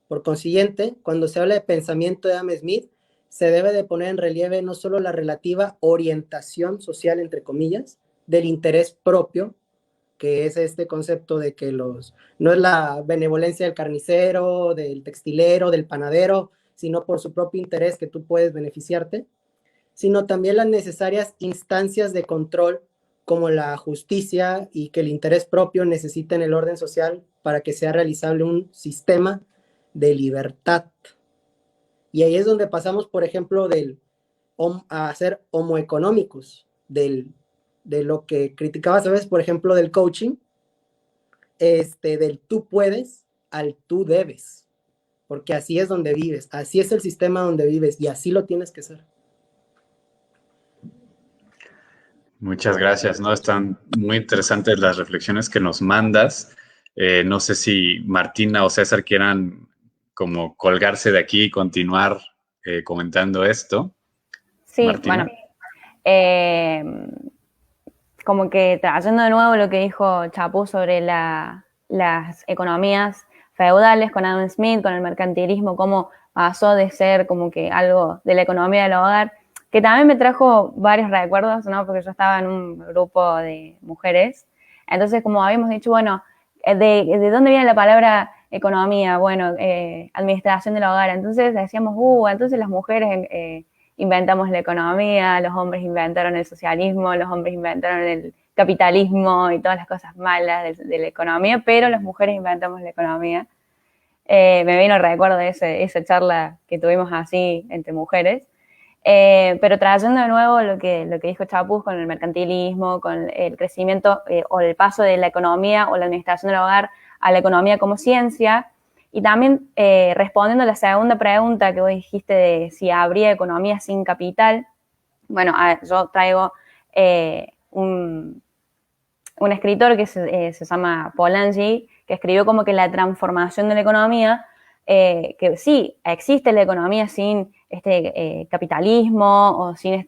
S2: Por consiguiente, cuando se habla de pensamiento de Adam Smith, se debe de poner en relieve no solo la relativa orientación social, entre comillas, del interés propio, que es este concepto de que no es la benevolencia del carnicero, del textilero, del panadero, sino por su propio interés que tú puedes beneficiarte, sino también las necesarias instancias de control como la justicia, y que el interés propio necesita en el orden social para que sea realizable un sistema de libertad. Y ahí es donde pasamos, por ejemplo, a ser homo economicus, de lo que criticabas a veces, por ejemplo, del coaching, del tú puedes al tú debes, porque así es donde vives, así es el sistema donde vives, y así lo tienes que ser.
S1: Muchas gracias, ¿no? Están muy interesantes las reflexiones que nos mandas. No sé si Martina o César quieran como colgarse de aquí y continuar comentando esto.
S3: Sí,
S1: Martina.
S3: bueno, como que trayendo de nuevo lo que dijo Chapú sobre las economías feudales con Adam Smith, con el mercantilismo, cómo pasó de ser como que algo de la economía del hogar, que también me trajo varios recuerdos, ¿no? Porque yo estaba en un grupo de mujeres, entonces como habíamos dicho, bueno, ¿de dónde viene la palabra economía? Bueno, administración del hogar, entonces decíamos, entonces las mujeres inventamos la economía, los hombres inventaron el socialismo, los hombres inventaron el capitalismo y todas las cosas malas de la economía, pero las mujeres inventamos la economía. Me vino el recuerdo de esa charla que tuvimos así entre mujeres. Pero trayendo de nuevo lo que dijo Chapuz con el mercantilismo, con el crecimiento o el paso de la economía o la administración del hogar a la economía como ciencia, y también respondiendo a la segunda pregunta que vos dijiste de si habría economía sin capital, bueno, yo traigo un escritor que se llama Polanyi, que escribió como que la transformación de la economía, que sí, existe la economía sin capitalismo o sin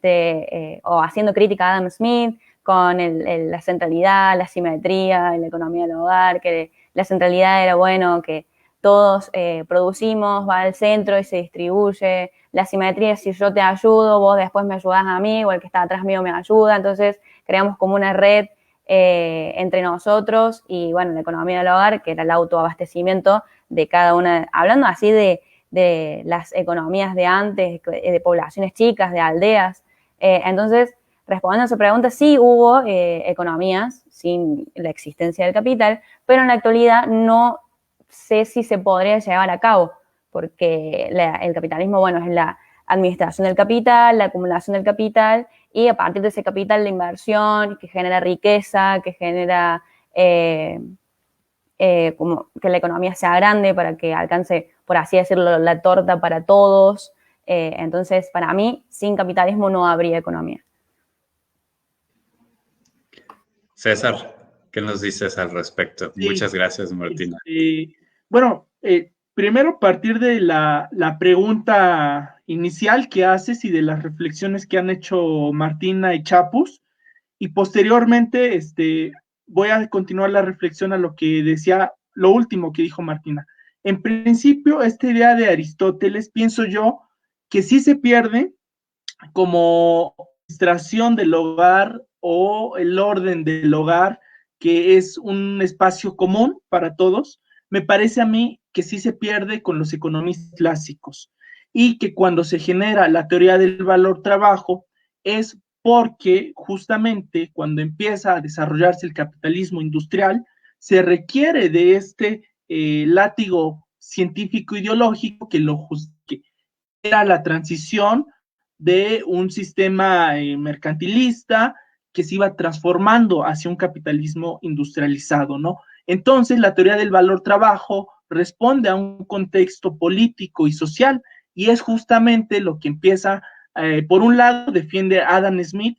S3: o haciendo crítica a Adam Smith con la centralidad, la simetría en la economía del hogar, que la centralidad era bueno, que todos producimos, va al centro y se distribuye. La simetría es si yo te ayudo, vos después me ayudás a mí, o el que está atrás mío me ayuda, entonces creamos como una red entre nosotros, y bueno, la economía del hogar, que era el autoabastecimiento de cada una, hablando así de las economías de antes, de poblaciones chicas, de aldeas. Entonces, respondiendo a su pregunta, sí hubo economías sin la existencia del capital, pero en la actualidad no sé si se podría llevar a cabo, porque el capitalismo, bueno, es la administración del capital, la acumulación del capital, y a partir de ese capital la inversión, que genera riqueza, que genera como que la economía sea grande para que alcance, por así decirlo, la torta para todos. Entonces, para mí, sin capitalismo no habría economía.
S1: César, ¿qué nos dices al respecto?
S4: Sí,
S1: Muchas gracias, Martina.
S4: Bueno, primero partir de la pregunta inicial que haces y de las reflexiones que han hecho Martina y Chapus, y posteriormente voy a continuar la reflexión a lo que decía, lo último que dijo Martina. En principio, esta idea de Aristóteles, pienso yo que sí se pierde como administración del hogar o el orden del hogar, que es un espacio común para todos. Me parece a mí que sí se pierde con los economistas clásicos, y que cuando se genera la teoría del valor trabajo es porque justamente cuando empieza a desarrollarse el capitalismo industrial se requiere de este látigo científico ideológico que era la transición de un sistema mercantilista que se iba transformando hacia un capitalismo industrializado, ¿no? Entonces, la teoría del valor trabajo responde a un contexto político y social, y es justamente lo que empieza, por un lado, defiende Adam Smith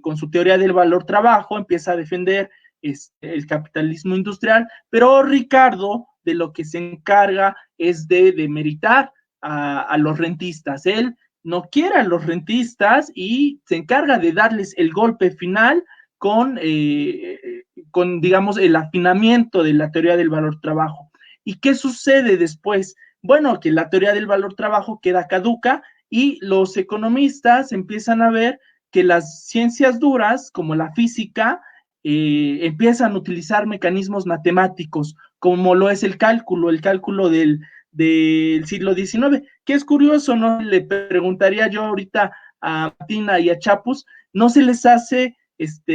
S4: con su teoría del valor trabajo, empieza a defender el capitalismo industrial, pero Ricardo de lo que se encarga es de demeritar a los rentistas. Él no quiere a los rentistas y se encarga de darles el golpe final con, digamos, el afinamiento de la teoría del valor trabajo. ¿Y qué sucede después? Bueno, que la teoría del valor trabajo queda caduca y los economistas empiezan a ver que las ciencias duras, como la física, empiezan a utilizar mecanismos matemáticos, como lo es el cálculo del siglo XIX, que es curioso, ¿no? Le preguntaría yo ahorita a Martina y a Chapus, ¿no se les hace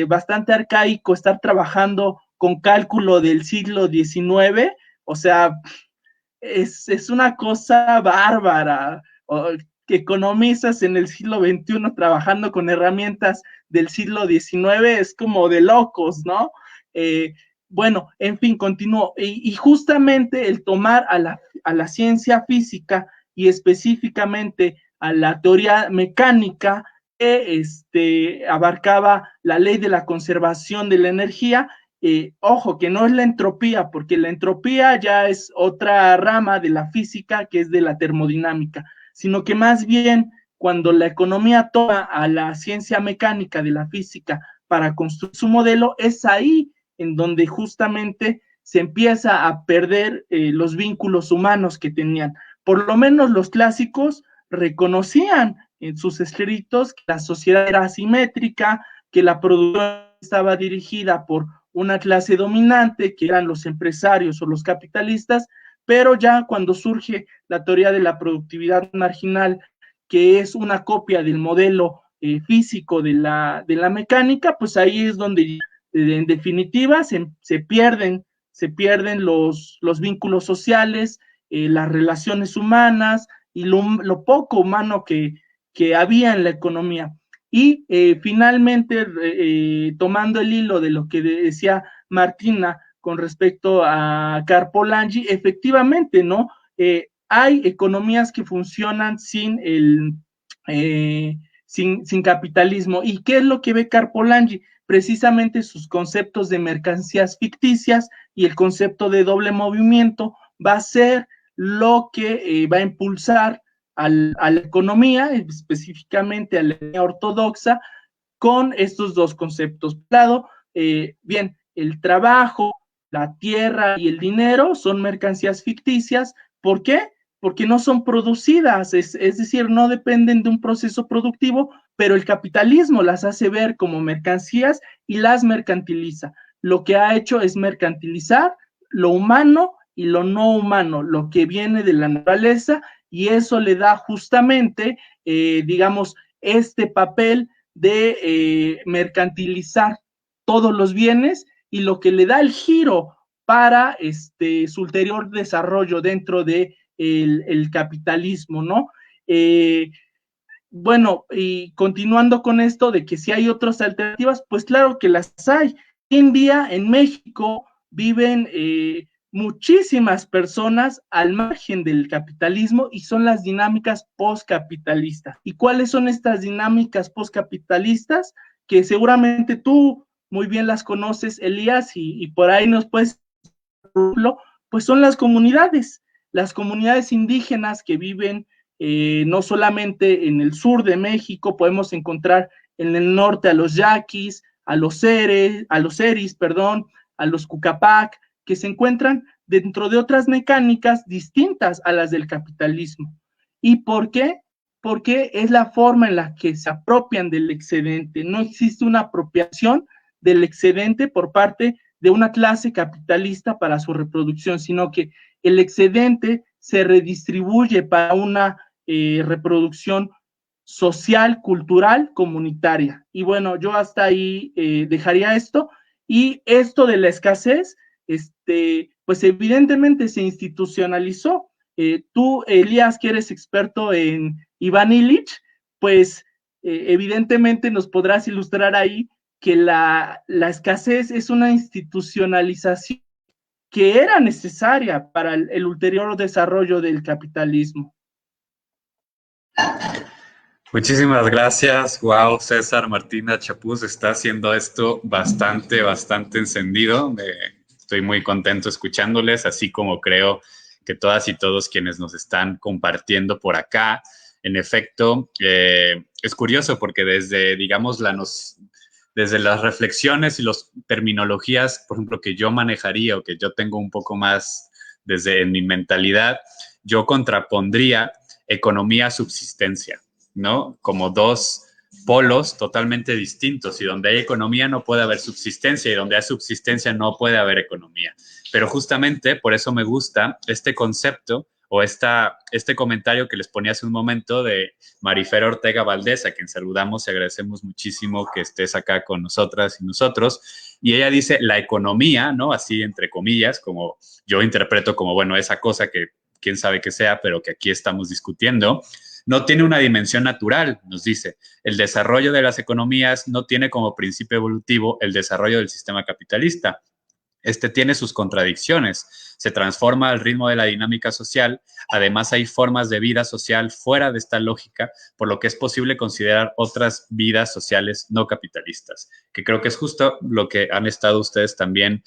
S4: bastante arcaico estar trabajando con cálculo del siglo XIX? O sea, es una cosa bárbara. Que economistas en el siglo XXI trabajando con herramientas del siglo XIX es como de locos, ¿no? Bueno, en fin, continúo. Y justamente el tomar a la ciencia física y específicamente a la teoría mecánica que abarcaba la ley de la conservación de la energía. Ojo, que no es la entropía, porque la entropía ya es otra rama de la física, que es de la termodinámica, sino que más bien cuando la economía toma a la ciencia mecánica de la física para construir su modelo, es ahí en donde justamente se empieza a perder los vínculos humanos que tenían. Por lo menos los clásicos reconocían en sus escritos que la sociedad era asimétrica, que la producción estaba dirigida por una clase dominante, que eran los empresarios o los capitalistas, pero ya cuando surge la teoría de la productividad marginal, que es una copia del modelo físico de la mecánica, pues ahí es donde en definitiva se pierden los vínculos sociales, las relaciones humanas y lo poco humano que había en la economía. Y finalmente, tomando el hilo de lo que decía Martina con respecto a Karpolanyi, efectivamente, ¿no? Hay economías que funcionan sin capitalismo. ¿Y qué es lo que ve Karpolanyi? Precisamente sus conceptos de mercancías ficticias y el concepto de doble movimiento va a ser lo que va a impulsar a la economía, específicamente a la economía ortodoxa, con estos dos conceptos. Claro, bien, el trabajo, la tierra y el dinero son mercancías ficticias. ¿Por qué? Porque no son producidas, es decir, no dependen de un proceso productivo, pero el capitalismo las hace ver como mercancías y las mercantiliza. Lo que ha hecho es mercantilizar lo humano y lo no humano, lo que viene de la naturaleza, y eso le da justamente, digamos, este papel de mercantilizar todos los bienes, y lo que le da el giro para su ulterior desarrollo dentro de el capitalismo, ¿no? Bueno, y continuando con esto de que si hay otras alternativas, pues claro que las hay. Hoy en día en México viven muchísimas personas al margen del capitalismo, y son las dinámicas postcapitalistas. ¿Y cuáles son estas dinámicas postcapitalistas? Que seguramente tú muy bien las conoces, Elías, y por ahí nos puedes, pues son las comunidades indígenas que viven no solamente en el sur de México. Podemos encontrar en el norte a los yaquis, a los eris, perdón, a los cucapac, que se encuentran dentro de otras mecánicas distintas a las del capitalismo. ¿Y por qué? porque es la forma en la que se apropian del excedente. No existe una apropiación del excedente por parte de una clase capitalista para su reproducción, sino que el excedente se redistribuye para una reproducción social, cultural, comunitaria. Y bueno, yo hasta ahí dejaría esto. Y esto de la escasez, pues evidentemente se institucionalizó. Tú, Elías, que eres experto en Iván Illich, pues evidentemente nos podrás ilustrar ahí que la escasez es una institucionalización que era necesaria para el ulterior desarrollo del capitalismo.
S1: Muchísimas gracias. Wow, César Martina Chapuz está haciendo esto bastante encendido. Estoy muy contento escuchándoles, así como creo que todas y todos quienes nos están compartiendo por acá. En efecto, es curioso porque desde, digamos, desde las reflexiones y las terminologías, por ejemplo, que yo manejaría o que yo tengo un poco más desde en mi mentalidad, yo contrapondría economía-subsistencia, ¿no? Como dos polos totalmente distintos, y donde hay economía no puede haber subsistencia, y donde hay subsistencia no puede haber economía. Pero justamente por eso me gusta este concepto o este comentario que les ponía hace un momento de Marifer Ortega Valdés, a quien saludamos y agradecemos muchísimo que estés acá con nosotras y nosotros. Y ella dice, la economía, ¿no? Así entre comillas, como yo interpreto como, bueno, esa cosa que quién sabe qué sea, pero que aquí estamos discutiendo, no tiene una dimensión natural, nos dice. El desarrollo de las economías no tiene como principio evolutivo el desarrollo del sistema capitalista. Este tiene sus contradicciones, se transforma al ritmo de la dinámica social, además hay formas de vida social fuera de esta lógica, por lo que es posible considerar otras vidas sociales no capitalistas, que creo que es justo lo que han estado ustedes también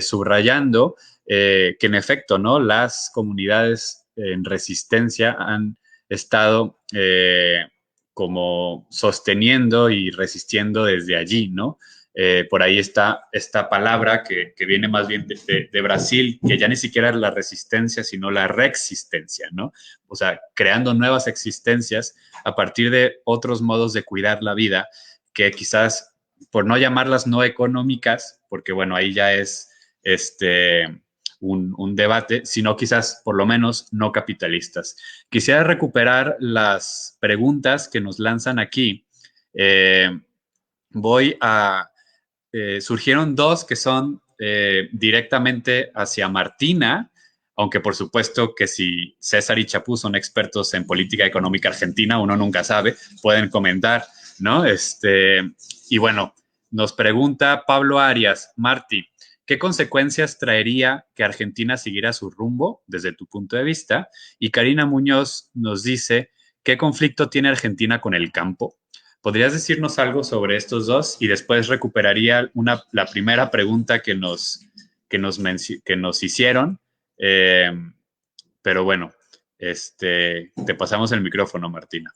S1: subrayando, que en efecto, ¿no? Las comunidades en resistencia han estado como sosteniendo y resistiendo desde allí, ¿no? Por ahí está esta palabra que viene más bien de Brasil, que ya ni siquiera es la resistencia, sino la reexistencia, ¿no? O sea, creando nuevas existencias a partir de otros modos de cuidar la vida, que quizás, por no llamarlas no económicas, porque bueno, ahí ya es un debate, sino quizás por lo menos no capitalistas. Quisiera recuperar las preguntas que nos lanzan aquí. Voy a surgieron dos que son directamente hacia Martina, aunque por supuesto que si César y Chapú son expertos en política económica argentina, uno nunca sabe, pueden comentar, ¿no? Y bueno, nos pregunta Pablo Arias, Martí, ¿qué consecuencias traería que Argentina siguiera su rumbo desde tu punto de vista? Y Karina Muñoz nos dice, ¿qué conflicto tiene Argentina con el campo? ¿Podrías decirnos algo sobre estos dos? Y después recuperaría la primera pregunta que nos hicieron. Eh, pero bueno, te pasamos el micrófono, Martina.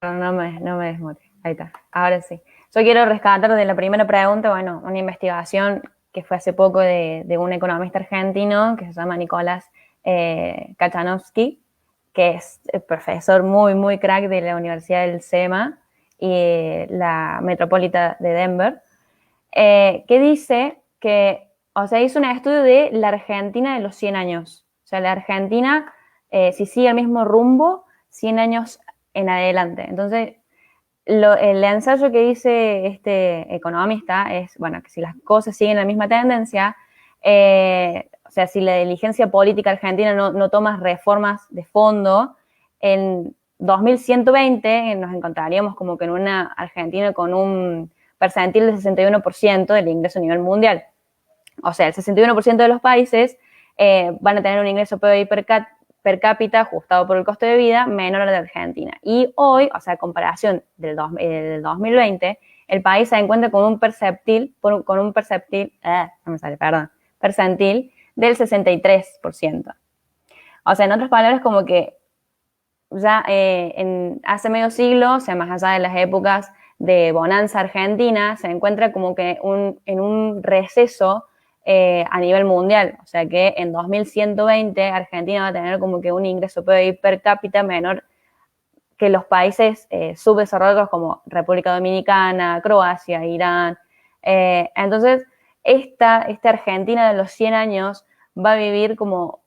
S3: No me desmute. Ahí está. Ahora sí. Yo quiero rescatar de la primera pregunta, bueno, una investigación que fue hace poco de un economista argentino que se llama Nicolás Kachanovsky, que es el profesor muy crack de la Universidad del SEMA y la Metropolitana de Denver, que dice que, o sea, hizo un estudio de la Argentina de los 100 años. O sea, la Argentina, si sigue el mismo rumbo, 100 años en adelante. Entonces, el ensayo que dice este economista es, bueno, que si las cosas siguen la misma tendencia, o sea, si la diligencia política argentina no toma reformas de fondo, en 2120 nos encontraríamos como que en una Argentina con un percentil del 61% del ingreso a nivel mundial. O sea, el 61% de los países van a tener un ingreso PBI per cápita ajustado por el costo de vida menor al de Argentina. Y hoy, o sea, a comparación del 2020, el país se encuentra con un percentil del 63%. O sea, en otras palabras, como que ya hace medio siglo, o sea, más allá de las épocas de bonanza argentina, se encuentra como que en un receso a nivel mundial. O sea que en 2120 Argentina va a tener como que un ingreso PBI per cápita menor que los países subdesarrollados como República Dominicana, Croacia, Irán. Entonces, esta Argentina de los 100 años va a vivir como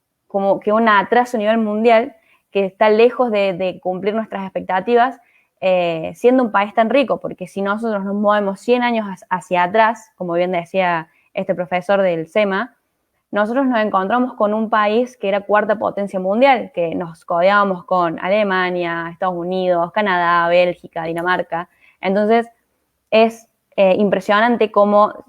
S3: que un atraso a nivel mundial que está lejos de cumplir nuestras expectativas, siendo un país tan rico, porque si nosotros nos movemos 100 años hacia atrás, como bien decía este profesor del SEMA, nosotros nos encontramos con un país que era cuarta potencia mundial, que nos codeábamos con Alemania, Estados Unidos, Canadá, Bélgica, Dinamarca. Entonces, es impresionante cómo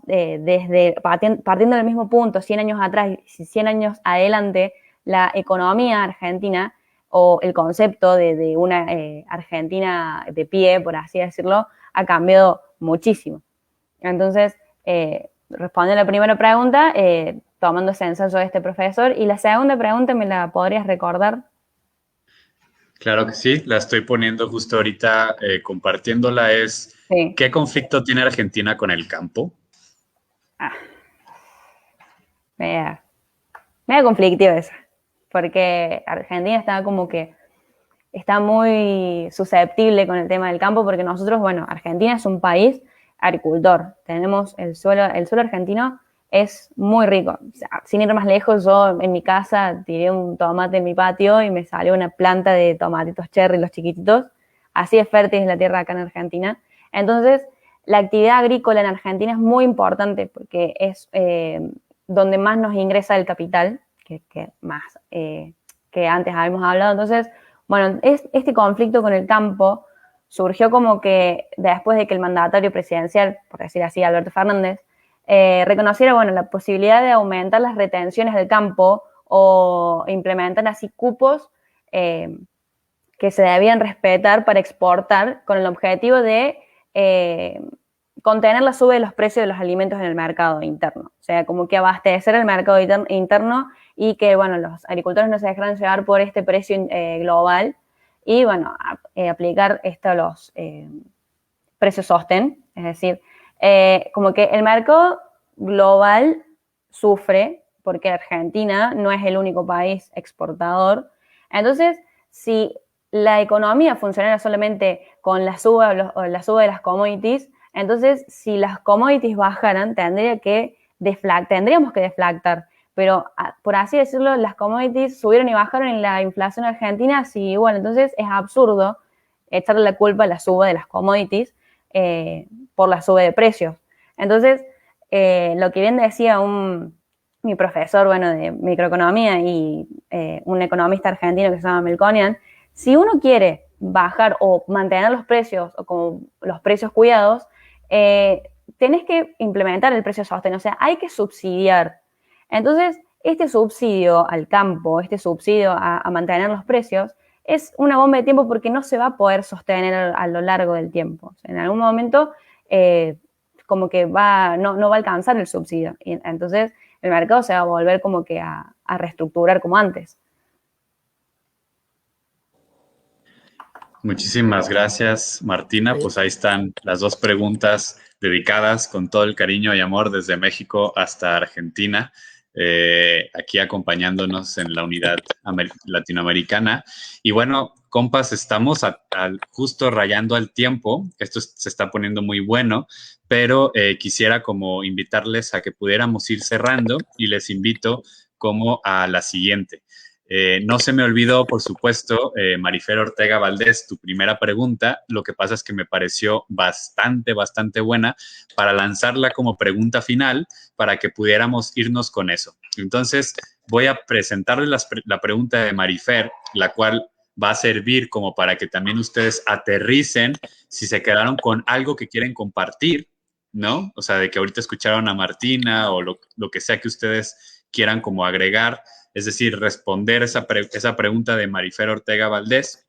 S3: partiendo del mismo punto, 100 años atrás y 100 años adelante, la economía argentina o el concepto de una Argentina de pie, por así decirlo, ha cambiado muchísimo. Entonces, responde a la primera pregunta, tomando ese ensayo de este profesor. Y la segunda pregunta, ¿me la podrías recordar?
S1: Claro que sí, la estoy poniendo justo ahorita, compartiéndola,
S3: Sí.
S1: ¿qué conflicto tiene Argentina con el campo?
S3: Media conflictiva esa, porque Argentina está muy susceptible con el tema del campo, porque nosotros, bueno, Argentina es un país agricultor, tenemos el suelo argentino es muy rico. O sea, sin ir más lejos, yo en mi casa tiré un tomate en mi patio y me salió una planta de tomatitos cherry, los chiquititos. Así es fértil es la tierra acá en Argentina. Entonces, la actividad agrícola en Argentina es muy importante porque es donde más nos ingresa el capital, que más que antes habíamos hablado. Entonces, bueno, este conflicto con el campo surgió como que después de que el mandatario presidencial, por decir así, Alberto Fernández, reconociera, bueno, la posibilidad de aumentar las retenciones del campo o implementar así cupos que se debían respetar para exportar con el objetivo de contener la suba de los precios de los alimentos en el mercado interno. O sea, como que abastecer el mercado interno y que, bueno, los agricultores no se dejaran llevar por este precio global y, bueno, aplicar los precios sostén, es decir, como que el mercado global sufre porque Argentina no es el único país exportador. Entonces, si la economía funcionara solamente con la suba de las commodities, entonces si las commodities bajaran, tendríamos que deflactar. Pero, por así decirlo, las commodities subieron y bajaron en la inflación argentina, sí, igual. Entonces es absurdo echarle la culpa a la suba de las commodities por la suba de precios. Entonces, lo que bien decía mi profesor, bueno, de microeconomía y un economista argentino que se llama Melconian, si uno quiere bajar o mantener los precios o como los precios cuidados, tenés que implementar el precio sostén, o sea, hay que subsidiar. Entonces, este subsidio al campo, este subsidio a mantener los precios, es una bomba de tiempo porque no se va a poder sostener a lo largo del tiempo. O sea, en algún momento, como que no va a alcanzar el subsidio. Y entonces, el mercado se va a volver como que a reestructurar como antes.
S1: Muchísimas gracias, Martina. Pues ahí están las dos preguntas dedicadas con todo el cariño y amor desde México hasta Argentina, aquí acompañándonos en la unidad latinoamericana. Y bueno, compas, estamos justo rayando al tiempo. Esto se está poniendo muy bueno, pero quisiera como invitarles a que pudiéramos ir cerrando y les invito como a la siguiente. No se me olvidó, por supuesto, Marifer Ortega Valdés, tu primera pregunta. Lo que pasa es que me pareció bastante buena para lanzarla como pregunta final para que pudiéramos irnos con eso. Entonces, voy a presentarles la pregunta de Marifer, la cual va a servir como para que también ustedes aterricen si se quedaron con algo que quieren compartir, ¿no? O sea, de que ahorita escucharon a Martina o lo que sea que ustedes quieran como agregar. Es decir, responder esa pregunta de Marifer Ortega Valdés.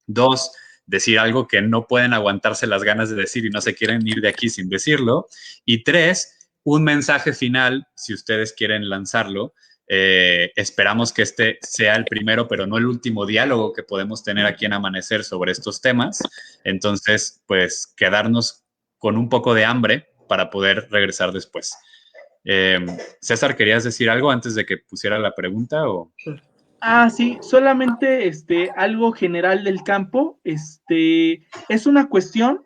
S1: 2, decir algo que no pueden aguantarse las ganas de decir y no se quieren ir de aquí sin decirlo. Y 3, un mensaje final, si ustedes quieren lanzarlo. Esperamos que este sea el primero, pero no el último diálogo que podemos tener aquí en Amanecer sobre estos temas. Entonces, pues, quedarnos con un poco de hambre para poder regresar después. César, ¿querías decir algo antes de que pusiera la pregunta? O...
S4: Sí, solamente algo general del campo. Es una cuestión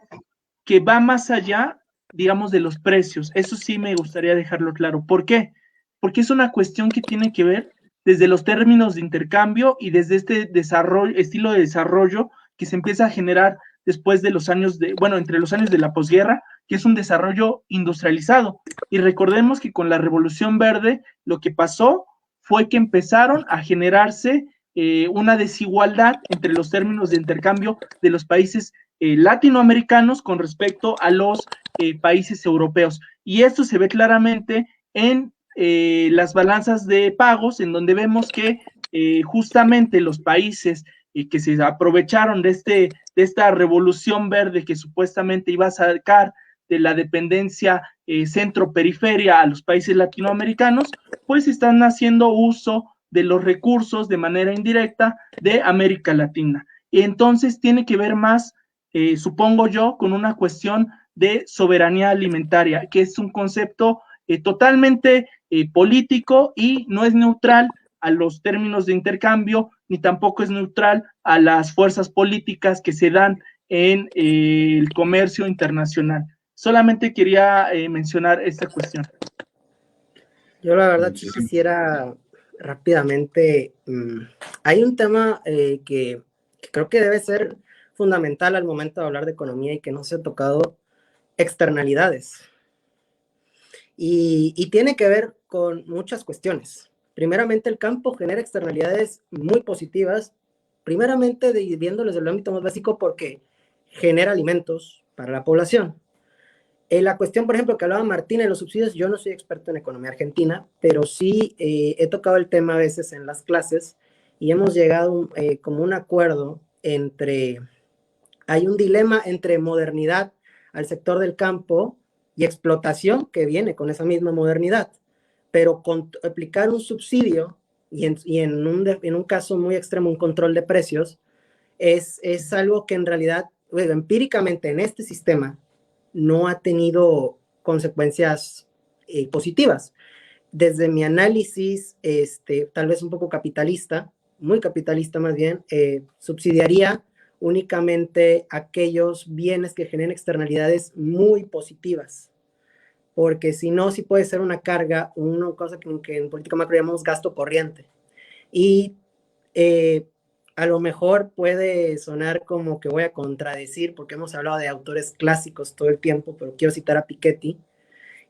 S4: que va más allá, digamos, de los precios. Eso sí me gustaría dejarlo claro. ¿Por qué? Porque es una cuestión que tiene que ver desde los términos de intercambio y desde este desarrollo, estilo de desarrollo que se empieza a generar después de los años entre los años de la posguerra, que es un desarrollo industrializado. Y recordemos que con la Revolución Verde lo que pasó fue que empezaron a generarse una desigualdad entre los términos de intercambio de los países latinoamericanos con respecto a los países europeos. Y esto se ve claramente en las balanzas de pagos, en donde vemos que justamente los países que se aprovecharon de esta revolución verde que supuestamente iba a sacar de la dependencia centro-periferia a los países latinoamericanos, pues están haciendo uso de los recursos de manera indirecta de América Latina. Y entonces tiene que ver más, supongo yo, con una cuestión de soberanía alimentaria, que es un concepto totalmente político y no es neutral a los términos de intercambio, ni tampoco es neutral a las fuerzas políticas que se dan en el comercio internacional. Solamente quería mencionar esta cuestión.
S2: Yo la verdad sí quisiera rápidamente, hay un tema que creo que debe ser fundamental al momento de hablar de economía y que no se ha tocado, externalidades. Y tiene que ver con muchas cuestiones. Primeramente, el campo genera externalidades muy positivas, primeramente viéndoles desde el ámbito más básico porque genera alimentos para la población. La cuestión, por ejemplo, que hablaba Martín en los subsidios, yo no soy experto en economía argentina, pero sí he tocado el tema a veces en las clases y hemos llegado como un acuerdo hay un dilema entre modernidad al sector del campo y explotación que viene con esa misma modernidad, pero aplicar un subsidio y en un caso muy extremo un control de precios es algo que en realidad, bueno, empíricamente en este sistema no ha tenido consecuencias positivas. Desde mi análisis, tal vez un poco capitalista, muy capitalista más bien, subsidiaría únicamente aquellos bienes que generen externalidades muy positivas, porque si no, sí puede ser una carga, una cosa que en política macro llamamos gasto corriente. Y a lo mejor puede sonar como que voy a contradecir, porque hemos hablado de autores clásicos todo el tiempo, pero quiero citar a Piketty,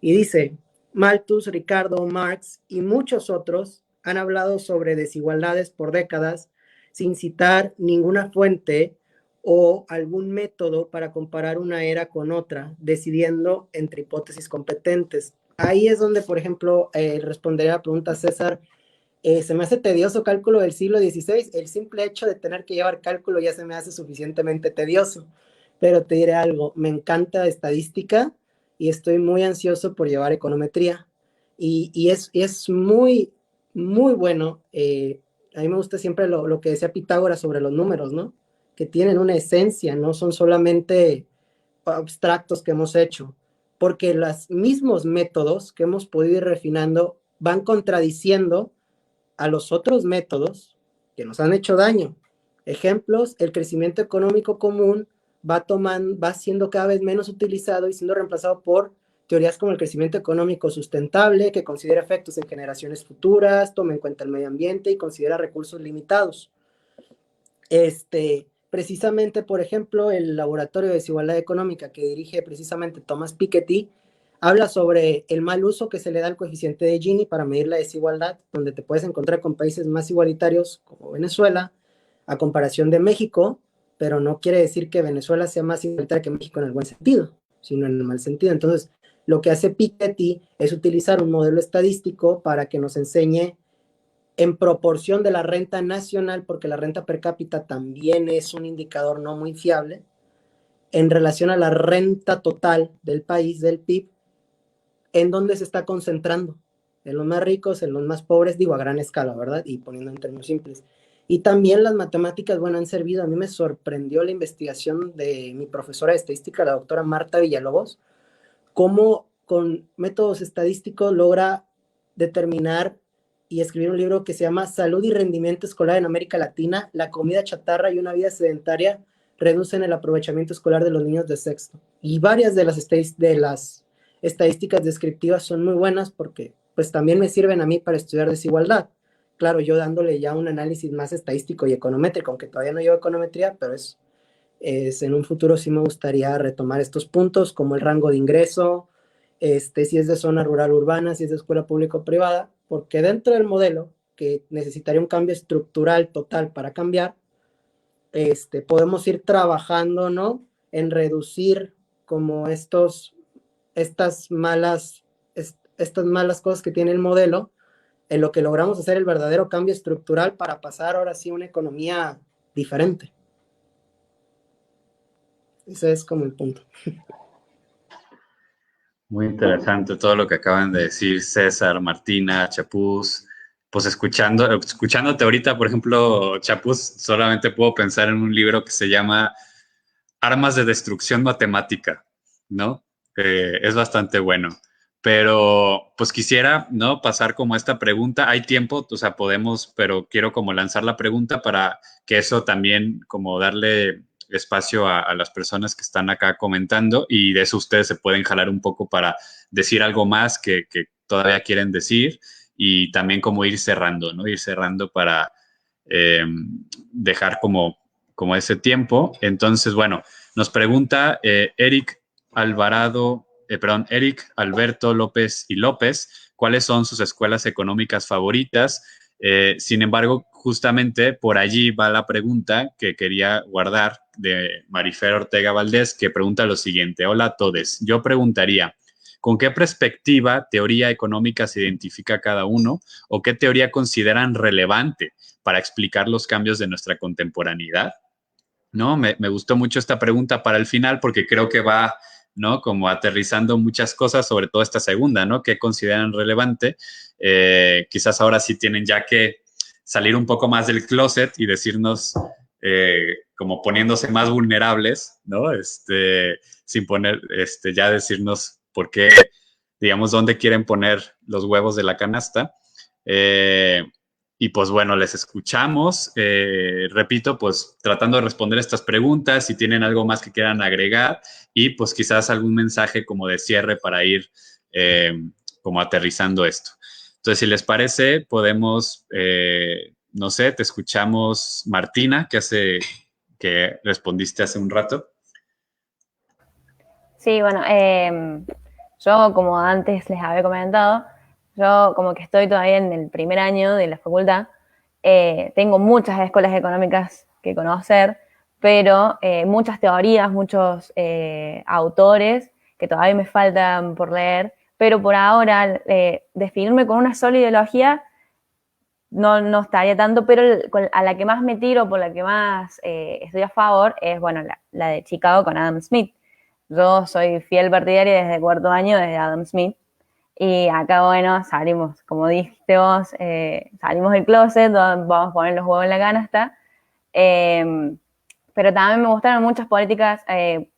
S2: y dice, Malthus, Ricardo, Marx y muchos otros han hablado sobre desigualdades por décadas sin citar ninguna fuente o algún método para comparar una era con otra, decidiendo entre hipótesis competentes. Ahí es donde, por ejemplo, respondería a la pregunta César, se me hace tedioso cálculo del siglo XVI, el simple hecho de tener que llevar cálculo ya se me hace suficientemente tedioso, pero te diré algo, me encanta estadística y estoy muy ansioso por llevar econometría y es muy, muy bueno, a mí me gusta siempre lo que decía Pitágoras sobre los números, ¿no? Que tienen una esencia, no son solamente abstractos que hemos hecho, porque los mismos métodos que hemos podido ir refinando van contradiciendo a los otros métodos que nos han hecho daño. Ejemplos, el crecimiento económico común va siendo cada vez menos utilizado y siendo reemplazado por teorías como el crecimiento económico sustentable, que considera efectos en generaciones futuras, toma en cuenta el medio ambiente y considera recursos limitados. Precisamente, por ejemplo, el Laboratorio de Desigualdad Económica que dirige precisamente Thomas Piketty, habla sobre el mal uso que se le da al coeficiente de Gini para medir la desigualdad, donde te puedes encontrar con países más igualitarios como Venezuela, a comparación de México, pero no quiere decir que Venezuela sea más igualitaria que México en el buen sentido, sino en el mal sentido. Entonces, lo que hace Piketty es utilizar un modelo estadístico para que nos enseñe en proporción de la renta nacional, porque la renta per cápita también es un indicador no muy fiable, en relación a la renta total del país, del PIB, en dónde se está concentrando, en los más ricos, en los más pobres, digo a gran escala, ¿verdad? Y poniendo en términos simples. Y también las matemáticas, bueno, han servido. A mí me sorprendió la investigación de mi profesora de estadística, la doctora Marta Villalobos, cómo con métodos estadísticos logra determinar y escribir un libro que se llama Salud y Rendimiento Escolar en América Latina, la comida chatarra y una vida sedentaria reducen el aprovechamiento escolar de los niños de sexto. Y varias de las estadísticas descriptivas son muy buenas porque pues también me sirven a mí para estudiar desigualdad. Claro, yo dándole ya un análisis más estadístico y econométrico, aunque todavía no llevo econometría, pero en un futuro sí me gustaría retomar estos puntos como el rango de ingreso, si es de zona rural urbana, si es de escuela pública o privada, porque dentro del modelo, que necesitaría un cambio estructural total para cambiar, podemos ir trabajando, ¿no? En reducir como estas malas cosas que tiene el modelo, en lo que logramos hacer el verdadero cambio estructural para pasar ahora sí a una economía diferente. Ese es como el punto.
S1: Muy interesante todo lo que acaban de decir César, Martina, Chapuz. Pues escuchándote ahorita, por ejemplo, Chapuz, solamente puedo pensar en un libro que se llama Armas de Destrucción Matemática, ¿no? Es bastante bueno. Pero pues quisiera, ¿no? Pasar como esta pregunta. Hay tiempo, o sea, podemos, pero quiero como lanzar la pregunta para que eso también como darle espacio a las personas que están acá comentando y de eso ustedes se pueden jalar un poco para decir algo más que todavía quieren decir y también como ir cerrando, ¿no? Ir cerrando para dejar como ese tiempo. Entonces, bueno, nos pregunta Eric Alberto López y López, ¿cuáles son sus escuelas económicas favoritas? Sin embargo, justamente por allí va la pregunta que quería guardar de Marifer Ortega Valdés, que pregunta lo siguiente. Hola a todos. Yo preguntaría, ¿con qué perspectiva, teoría económica se identifica cada uno o qué teoría consideran relevante para explicar los cambios de nuestra contemporaneidad? ¿No? Me gustó mucho esta pregunta para el final porque creo que va, ¿no? Como aterrizando muchas cosas, sobre todo esta segunda, ¿no? ¿Qué consideran relevante? Quizás ahora sí tienen ya que salir un poco más del closet y decirnos, como poniéndose más vulnerables, ¿no? Sin poner, ya decirnos por qué, digamos, dónde quieren poner los huevos de la canasta. Y pues bueno, les escuchamos. Repito, pues tratando de responder estas preguntas, si tienen algo más que quieran agregar y pues quizás algún mensaje como de cierre para ir como aterrizando esto. Entonces, si les parece, podemos, no sé, te escuchamos Martina, que respondiste hace un rato.
S3: Sí, bueno, yo como antes les había comentado, yo como que estoy todavía en el primer año de la facultad, tengo muchas escuelas económicas que conocer, pero muchas teorías, muchos autores que todavía me faltan por leer, pero por ahora definirme con una sola ideología no estaría tanto, pero a la que más me tiro, por la que más estoy a favor, es bueno, la de Chicago con Adam Smith. Yo soy fiel partidaria desde cuarto año, desde Adam Smith, y acá, bueno, salimos, como dijiste vos, salimos del closet, vamos a poner los huevos en la canasta, pero también me gustaron muchas políticas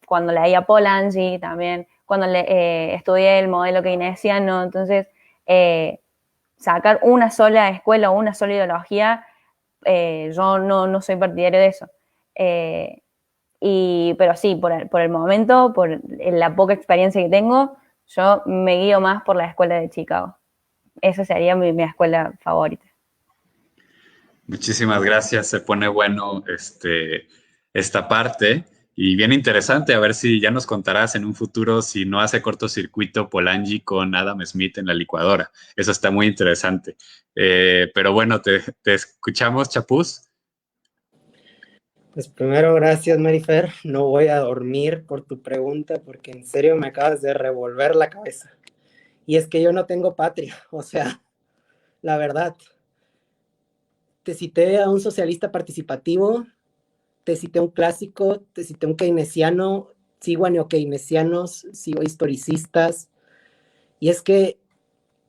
S3: cuando leía Polanyi también, cuando estudié el modelo keynesiano, entonces sacar una sola escuela o una sola ideología, yo no soy partidario de eso. Pero sí, por el momento, por la poca experiencia que tengo, yo me guío más por la escuela de Chicago. Esa sería mi escuela favorita.
S1: Muchísimas gracias. Se pone bueno esta parte y bien interesante. A ver si ya nos contarás en un futuro si no hace cortocircuito Polanyi con Adam Smith en la licuadora. Eso está muy interesante. Pero bueno, te escuchamos, Chapuz.
S2: Pues primero, gracias, Marifer. No voy a dormir por tu pregunta porque en serio me acabas de revolver la cabeza. Y es que yo no tengo patria, o sea, la verdad. Te cité a un socialista participativo, te cité a un clásico, te cité a un keynesiano, sigo a neokeynesianos, sigo a historicistas. Y es que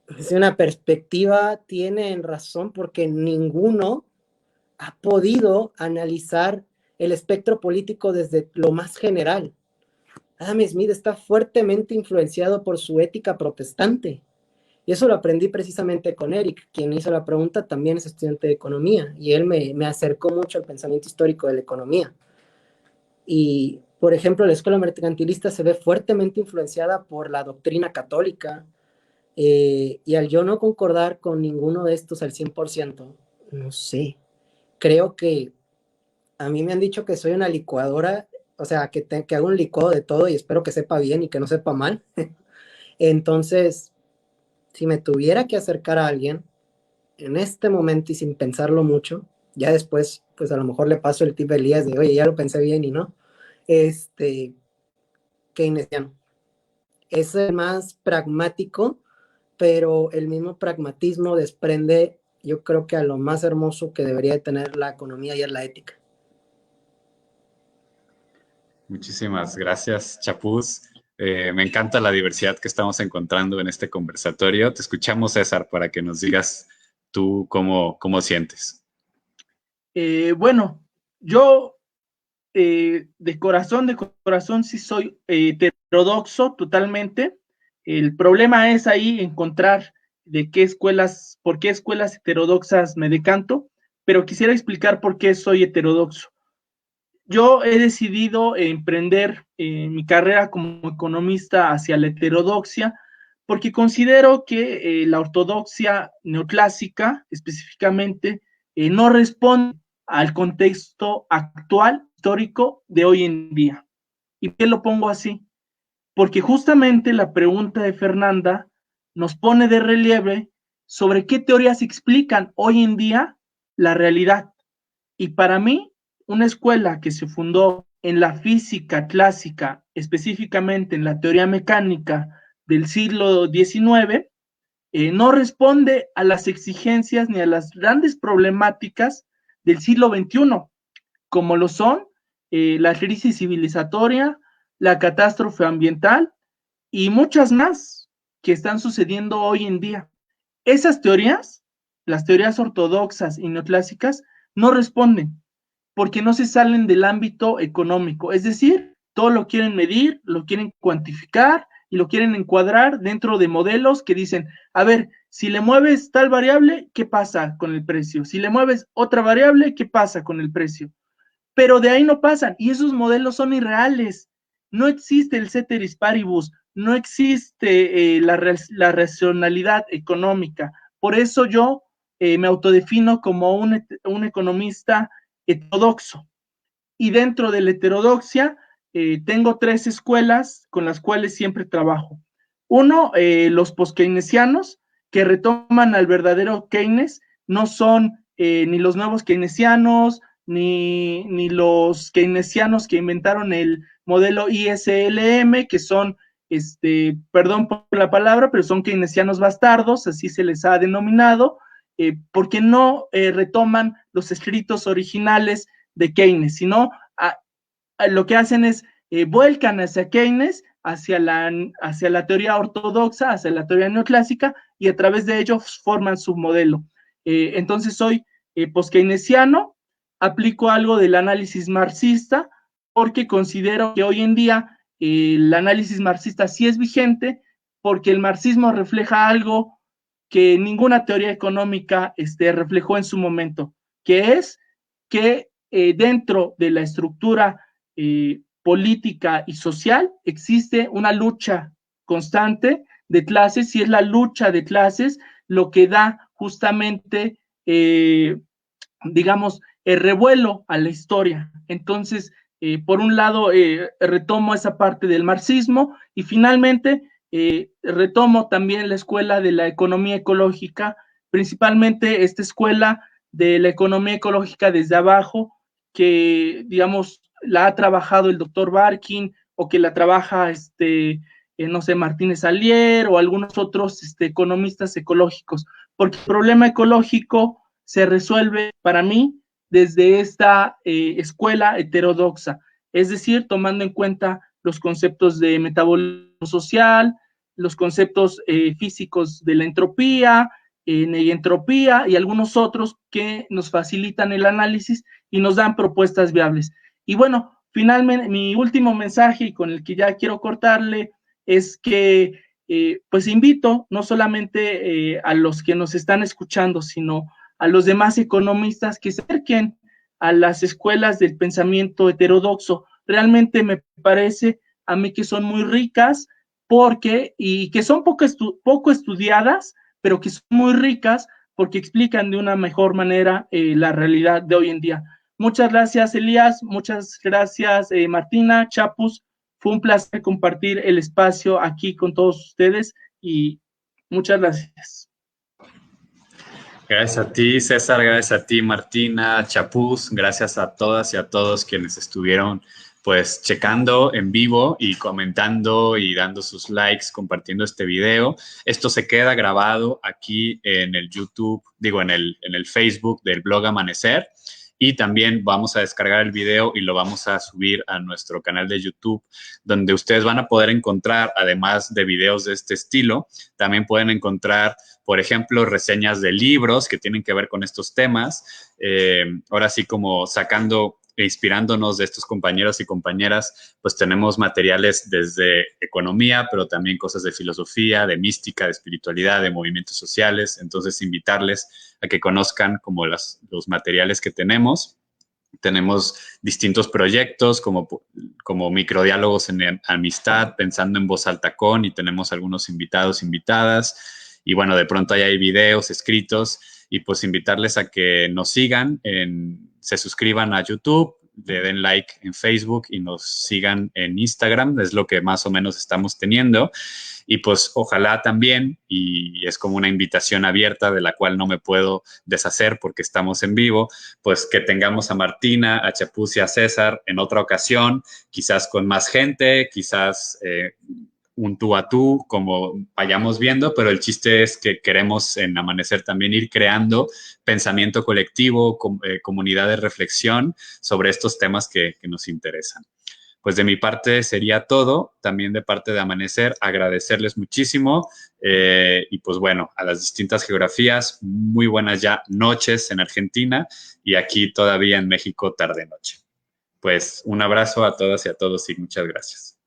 S2: desde una perspectiva tienen razón porque ninguno ha podido analizar el espectro político desde lo más general. Adam Smith está fuertemente influenciado por su ética protestante. Y eso lo aprendí precisamente con Eric, quien hizo la pregunta, también es estudiante de economía, y él me acercó mucho al pensamiento histórico de la economía. Y, por ejemplo, la escuela mercantilista se ve fuertemente influenciada por la doctrina católica, y al yo no concordar con ninguno de estos al 100%, no sé, creo que a mí me han dicho que soy una licuadora, o sea, que hago un licuado de todo y espero que sepa bien y que no sepa mal. Entonces, si me tuviera que acercar a alguien en este momento y sin pensarlo mucho, ya después, pues a lo mejor le paso el tip a Elías de, oye, ya lo pensé bien y no, keynesiano. Es el más pragmático, pero el mismo pragmatismo desprende, yo creo que a lo más hermoso que debería de tener la economía y es la ética.
S1: Muchísimas gracias, Chapuz. Me encanta la diversidad que estamos encontrando en este conversatorio. Te escuchamos, César, para que nos digas tú cómo sientes.
S4: Bueno, yo de corazón sí soy heterodoxo totalmente. El problema es ahí encontrar por qué escuelas heterodoxas me decanto, pero quisiera explicar por qué soy heterodoxo. Yo he decidido emprender mi carrera como economista hacia la heterodoxia porque considero que la ortodoxia neoclásica específicamente no responde al contexto actual histórico de hoy en día. ¿Y por qué lo pongo así? Porque justamente la pregunta de Fernanda nos pone de relieve sobre qué teorías explican hoy en día la realidad. Y para mí, una escuela que se fundó en la física clásica, específicamente en la teoría mecánica del siglo XIX, no responde a las exigencias ni a las grandes problemáticas del siglo XXI, como lo son la crisis civilizatoria, la catástrofe ambiental y muchas más que están sucediendo hoy en día. Esas teorías, las teorías ortodoxas y neoclásicas, no responden porque no se salen del ámbito económico, es decir, todo lo quieren medir, lo quieren cuantificar y lo quieren encuadrar dentro de modelos que dicen, a ver, si le mueves tal variable, ¿qué pasa con el precio? Si le mueves otra variable, ¿qué pasa con el precio? Pero de ahí no pasan y esos modelos son irreales. No existe el ceteris paribus, no existe la racionalidad económica. Por eso yo me autodefino como un economista heterodoxo. Y dentro de la heterodoxia tengo tres escuelas con las cuales siempre trabajo. Uno, los post-keynesianos, que retoman al verdadero Keynes, no son ni los nuevos keynesianos, ni los keynesianos que inventaron el modelo ISLM, que son, perdón por la palabra, pero son keynesianos bastardos, así se les ha denominado, porque no retoman los escritos originales de Keynes, sino lo que hacen es vuelcan hacia Keynes, hacia la teoría ortodoxa, hacia la teoría neoclásica, y a través de ello forman su modelo. Entonces soy post-keynesiano, aplico algo del análisis marxista, porque considero que hoy en día el análisis marxista sí es vigente, porque el marxismo refleja algo que ninguna teoría económica reflejó en su momento, que es que dentro de la estructura política y social existe una lucha constante de clases y es la lucha de clases lo que da justamente, digamos, el revuelo a la historia. Entonces, por un lado, retomo esa parte del marxismo y finalmente retomo también la escuela de la economía ecológica, principalmente esta escuela de la economía ecológica desde abajo, que, digamos, la ha trabajado el doctor Barkin o que la trabaja, no sé, Martínez Alier o algunos otros economistas ecológicos, porque el problema ecológico se resuelve para mí desde esta escuela heterodoxa, es decir, tomando en cuenta los conceptos de metabolismo social, los conceptos físicos de la entropía, negentropía y algunos otros que nos facilitan el análisis y nos dan propuestas viables. Y bueno, finalmente, mi último mensaje y con el que ya quiero cortarle es que pues invito no solamente a los que nos están escuchando, sino a los demás economistas que se acerquen a las escuelas del pensamiento heterodoxo. Realmente me parece a mí que son muy ricas y que son poco estudiadas, pero que son muy ricas porque explican de una mejor manera la realidad de hoy en día. Muchas gracias, Elías. Muchas gracias, Martina, Chapus. Fue un placer compartir el espacio aquí con todos ustedes y muchas gracias.
S1: Gracias a ti, César, gracias a ti, Martina, Chapuz, gracias a todas y a todos quienes estuvieron pues checando en vivo y comentando y dando sus likes, compartiendo este video. Esto se queda grabado aquí en el YouTube, digo, en el Facebook del blog Amanecer. Y también vamos a descargar el video y lo vamos a subir a nuestro canal de YouTube, donde ustedes van a poder encontrar, además de videos de este estilo, también pueden encontrar, por ejemplo, reseñas de libros que tienen que ver con estos temas. Ahora sí, como sacando e inspirándonos de estos compañeros y compañeras, pues tenemos materiales desde economía, pero también cosas de filosofía, de mística, de espiritualidad, de movimientos sociales. Entonces, invitarles a que conozcan como los materiales que tenemos. Tenemos distintos proyectos como microdiálogos en amistad, pensando en voz alta con, y tenemos algunos invitados, invitadas. Y bueno, de pronto ahí hay videos escritos y pues invitarles a que nos sigan, se suscriban a YouTube, le den like en Facebook y nos sigan en Instagram, es lo que más o menos estamos teniendo. Y pues ojalá también, y es como una invitación abierta de la cual no me puedo deshacer porque estamos en vivo, pues que tengamos a Martina, a Chapuz y a César en otra ocasión, quizás con más gente, quizás un tú a tú, como vayamos viendo, pero el chiste es que queremos en Amanecer también ir creando pensamiento colectivo, comunidad de reflexión sobre estos temas que nos interesan. Pues de mi parte sería todo, también de parte de Amanecer, agradecerles muchísimo y pues bueno, a las distintas geografías, muy buenas ya noches en Argentina y aquí todavía en México tarde-noche. Pues un abrazo a todas y a todos y muchas gracias.